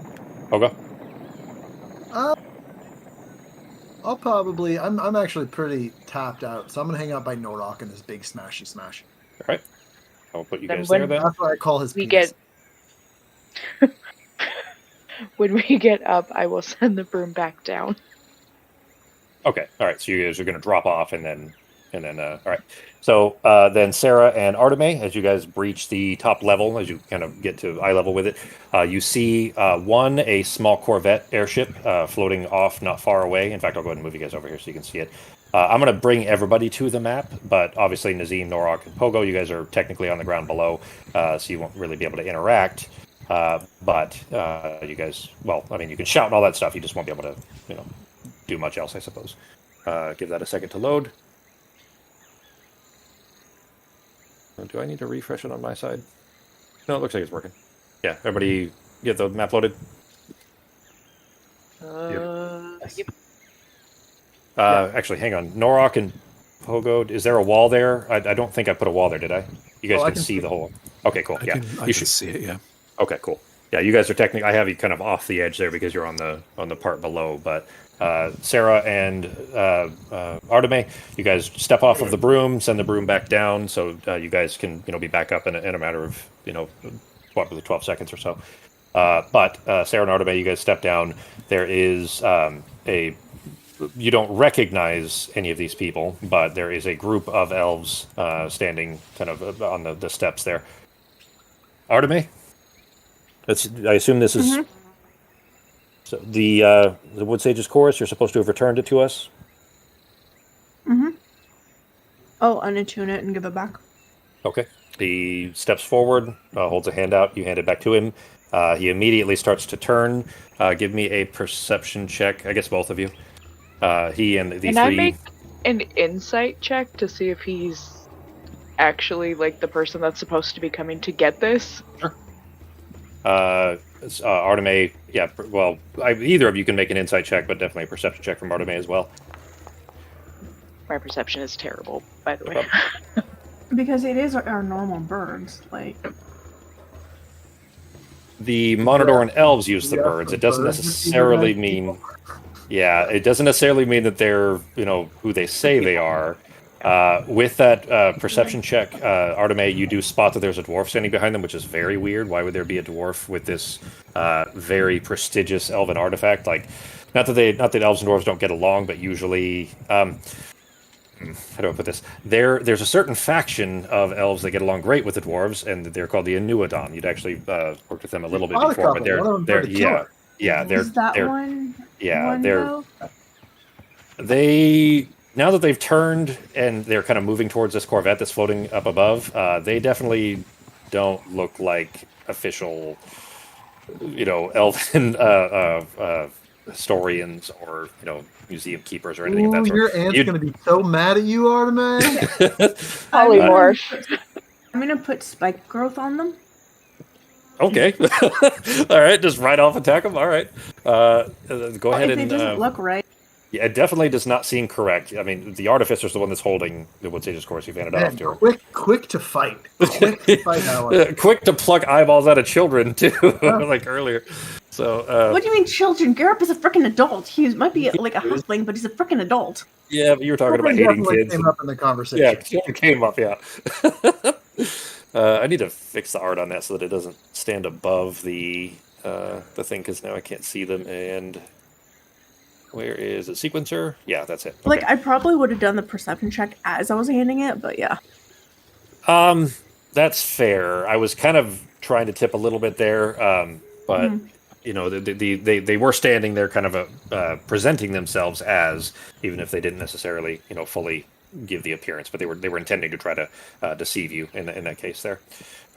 Oga? I'll probably. I'm actually pretty tapped out, so I'm gonna hang out by Norok and his big smashy smash. All right. I'll put you Then guys when- there then. That's what I call his. We penis. When we get up, I will send the broom back down. Okay. All right. So you guys are going to drop off and then all right. So then Sarah and Arteme, as you guys breach the top level, as you kind of get to eye level with it, you see a small Corvette airship floating off not far away. In fact, I'll go ahead and move you guys over here so you can see it. I'm going to bring everybody to the map, but obviously Nazim, Norok, and Pogo, you guys are technically on the ground below, so you won't really be able to interact. But you guys, well, I mean, you can shout and all that stuff. You just won't be able to, do much else, I suppose. Give that a second to load. Do I need to refresh it on my side? No, it looks like it's working. Yeah, everybody get the map loaded? Yep. Actually, hang on. Norok and Pogo, is there a wall there? I don't think I put a wall there, did I? You guys Oh, I can can see see the whole... Okay, cool. I Yeah, can see it, yeah. Okay, cool. Yeah, you guys are technically... I have you kind of off the edge there because you're on the part below, but Sarah and Arteme, you guys step off of the broom, send the broom back down, so you guys can be back up in a matter of 12 seconds or so. But Sarah and Arteme, you guys step down. There is you don't recognize any of these people, but there is a group of elves standing kind of on the steps there. Arteme, I assume this is. Mm-hmm. So the Wood Sage's chorus, you're supposed to have returned it to us? Mm-hmm. Oh, unattune it and give it back. Okay. He steps forward, holds a hand out, you hand it back to him. He immediately starts to turn. Give me a perception check, I guess both of you. He and the Can three... I make an insight check to see if he's actually like the person that's supposed to be coming to get this? Sure. Arteme, yeah. Well, either of you can make an insight check, but definitely a perception check from Arteme as well. My perception is terrible, by the No way. problem. Because it is our normal birds, like. The Monodoran elves use the birds. It doesn't necessarily mean... Yeah, it doesn't necessarily mean that they're, who they say they are. With that perception check, Arteme, you do spot that there's a dwarf standing behind them, which is very weird. Why would there be a dwarf with this very prestigious elven artifact? Like, not that elves and dwarves don't get along, but usually... how do I put this? There's a certain faction of elves that get along great with the dwarves, and they're called the Inuadon. You'd actually worked with them a little bit before, but they're Is that one? Now that they've turned and they're kind of moving towards this Corvette that's floating up above, they definitely don't look like official, elven historians or museum keepers or anything of that sort. Your aunt's going to be so mad at you, Arteme. Polymorph. I'm gonna put spike growth on them. Okay. All right, just right off attack them. All right. Go ahead if and... it doesn't look right. Yeah, it definitely does not seem correct. I mean, the Artificer's the one that's holding the Wood Sage's course. You've handed it off to her. Quick to fight. Quick to fight, Alan. Quick to pluck eyeballs out of children, too, like earlier. So, what do you mean, children? Garrett is a freaking adult. He might be like a halfling, but he's a freaking adult. Yeah, but you were talking about hating kids. Came up in the conversation. Yeah, children came up, yeah. I need to fix the art on that so that it doesn't stand above the thing, because now I can't see them, and... Where is it? Sequencer? Yeah, that's it. Okay. Like, I probably would have done the perception check as I was handing it, but yeah. That's fair. I was kind of trying to tip a little bit there, but they were standing there, kind of presenting themselves as, even if they didn't necessarily, fully give the appearance, but they were intending to try to deceive you in that case there.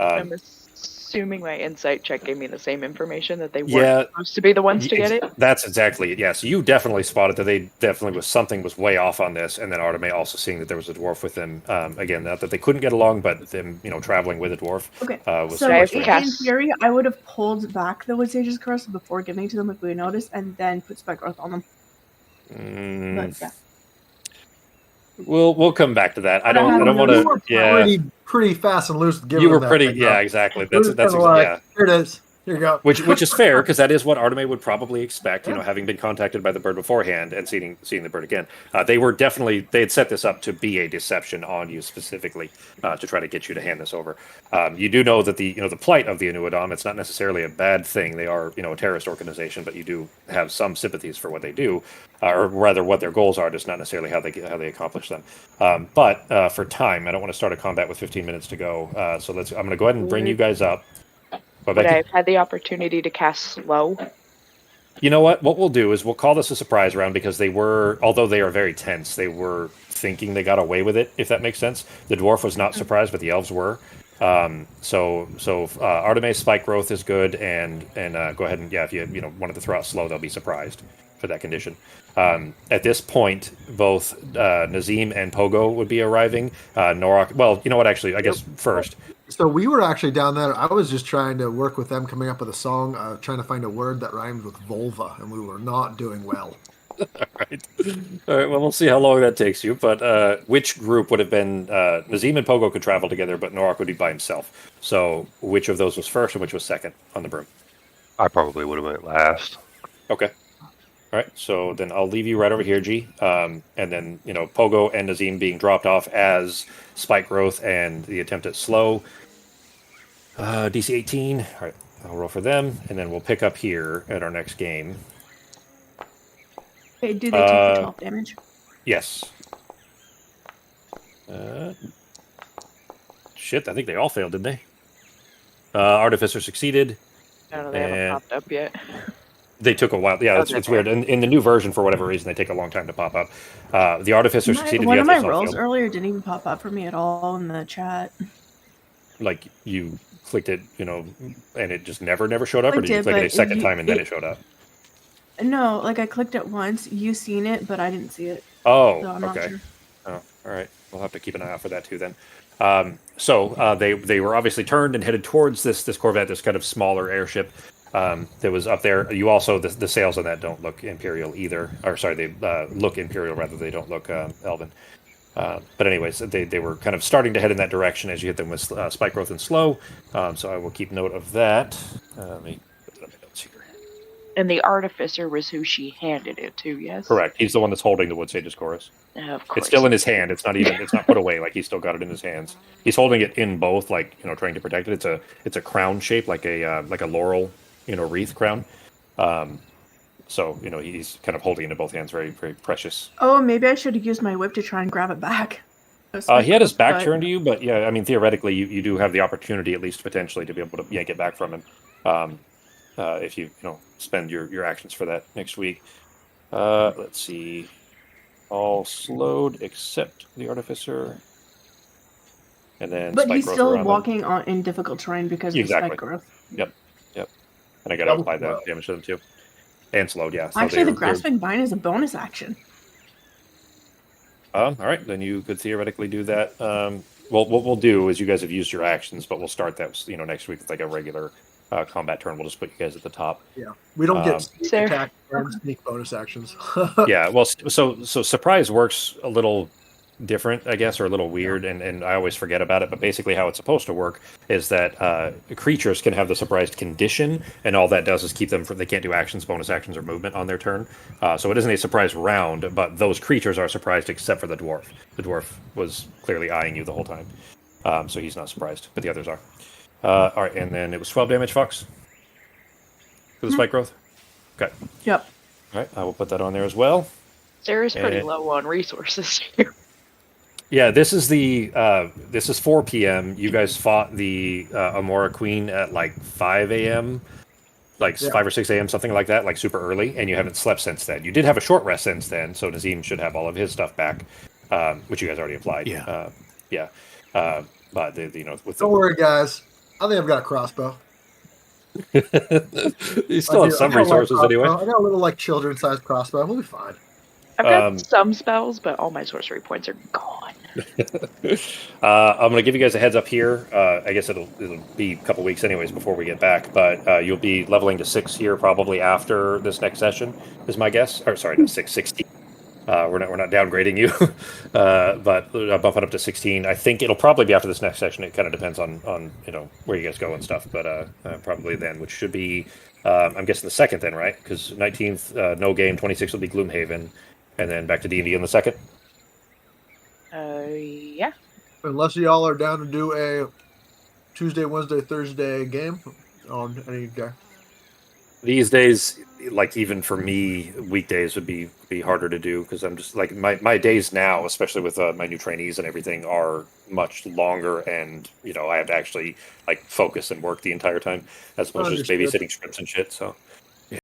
I'm assuming my insight check gave me the same information, that they weren't supposed to be the ones to get it. That's exactly it. Yeah, so you definitely spotted that they definitely something was way off on this, and then Arteme also seeing that there was a dwarf with them. Again, not that they couldn't get along, but them, traveling with a dwarf. Okay. Was so in theory, I would have pulled back the Wood Sage's Curse before giving it to them if we noticed, and then put spike growth on them. But yeah. We'll come back to that. I don't want to. Yeah, pretty fast and loose. You were pretty. Yeah, exactly. That's yeah. Here it is. Here you go. Which is fair, because that is what Arteme would probably expect. Having been contacted by the bird beforehand and seeing the bird again, they had set this up to be a deception on you specifically to try to get you to hand this over. You do know that the plight of the Inuadon, it's not necessarily a bad thing. They are a terrorist organization, but you do have some sympathies for what they do, or rather what their goals are, just not necessarily how they accomplish them. But for time, I don't want to start a combat with 15 minutes to go. So I'm going to go ahead and bring you guys up. But I've had the opportunity to cast slow. You know what? What we'll do is we'll call this a surprise round, because although they are very tense, they were thinking they got away with it, if that makes sense. The dwarf was not surprised, but the elves were. So Arteme's spike growth is good, and go ahead and if you wanted to throw out slow, they'll be surprised for that condition. At this point, both Nazim and Pogo would be arriving. Norak, well, you know what? Actually, I guess first. So we were actually down there. I was just trying to work with them, coming up with a song, trying to find a word that rhymes with vulva, and we were not doing well. All right. Well, we'll see how long that takes you. But which group would have been... Nazim and Pogo could travel together, but Norak would be by himself. So which of those was first and which was second on the broom? I probably would have went last. Okay. All right, so then I'll leave you right over here, G. And then, Pogo and Nazim being dropped off as spike growth and the attempt at slow. DC 18. All right, I'll roll for them, and then we'll pick up here at our next game. Okay, do they take the 12 damage? Yes. Shit, I think they all failed, didn't they? Artificer succeeded. No, they haven't popped up yet. They took a while. Yeah, it's weird. In the new version, for whatever reason, they take a long time to pop up. The Artificer succeeded. One of my rolls earlier didn't even pop up for me at all in the chat. Like, you clicked it, and it just never showed up? Or did you click it a second time and then it showed up? No, like I clicked it once, you seen it, but I didn't see it. Oh, so I'm not okay. sure. Oh, all right. we'll have to keep an eye out for that too. Then, they were obviously turned and headed towards this Corvette, this kind of smaller airship that was up there. You also the sails on that don't look Imperial either, or sorry, they look Imperial rather. They don't look Elven. But anyways, they were kind of starting to head in that direction as you hit them with spike growth and slow. So I will keep note of that. Let me put that on my notes here. And the artificer was who she handed it to, yes? Correct. He's the one that's holding the Wood Sage's Chorus. Of course. It's still in his hand. It's not put away. Like he's still got it in his hands. He's holding it in both, like trying to protect it. It's a crown shape, like a laurel, wreath crown. So he's kind of holding it in both hands, very very precious. Oh, maybe I should have used my whip to try and grab it back. He had his back turned to you, but yeah, I mean theoretically, you do have the opportunity, at least potentially, to be able to yank it back from him. If you spend your actions for that next week. Let's see. All slowed except the artificer. And then but spike he's growth still around walking in difficult terrain because of Exactly. spike growth. Yep. And I got to apply that damage to them too. And slowed, yeah. So Actually, the grasping vine is a bonus action. All right, then you could theoretically do that. What we'll do is you guys have used your actions, but we'll start that next week with like a regular combat turn. We'll just put you guys at the top. Yeah, we don't get sneak Sarah. attack or sneak bonus actions. Yeah, well, so surprise works a little different, I guess, or a little weird, and I always forget about it. But basically, how it's supposed to work is that creatures can have the surprised condition, and all that does is keep them from they can't do actions, bonus actions, or movement on their turn. So it isn't a surprise round, but those creatures are surprised except for the dwarf. The dwarf was clearly eyeing you the whole time, so he's not surprised, but the others are. All right, and then it was 12 damage, Fox, for the spike growth. Okay. Yep. All right, I will put that on there as well. Sarah's pretty low on resources here. Yeah, this is 4 p.m. You guys fought the Amora Queen at like 5 a.m., 5 or 6 a.m., something like that, like super early, and you haven't slept since then. You did have a short rest since then, so Nazim should have all of his stuff back, which you guys already applied. Yeah. But Don't worry, guys. I think I've got a crossbow. You still have some resources anyway. I got a little children-sized crossbow. We'll be fine. I've got some spells, but all my sorcery points are gone. I'm going to give you guys a heads up here. I guess it'll be a couple weeks anyways before we get back, but you'll be leveling to 6 here probably after this next session, is my guess. Or sorry, not 6, 16. We're not downgrading you, but bumping up to 16. I think it'll probably be after this next session. It kind of depends on where you guys go and stuff, but probably then, which should be I'm guessing the second then, right? Because 19th no game, 26th will be Gloomhaven, and then back to D&D on the second. Yeah. Unless y'all are down to do a Tuesday, Wednesday, Thursday game on any day. These days, even for me, weekdays would be harder to do because I'm just my days now, especially with my new trainees and everything, are much longer, and I have to actually focus and work the entire time as opposed to just babysitting scripts and shit. So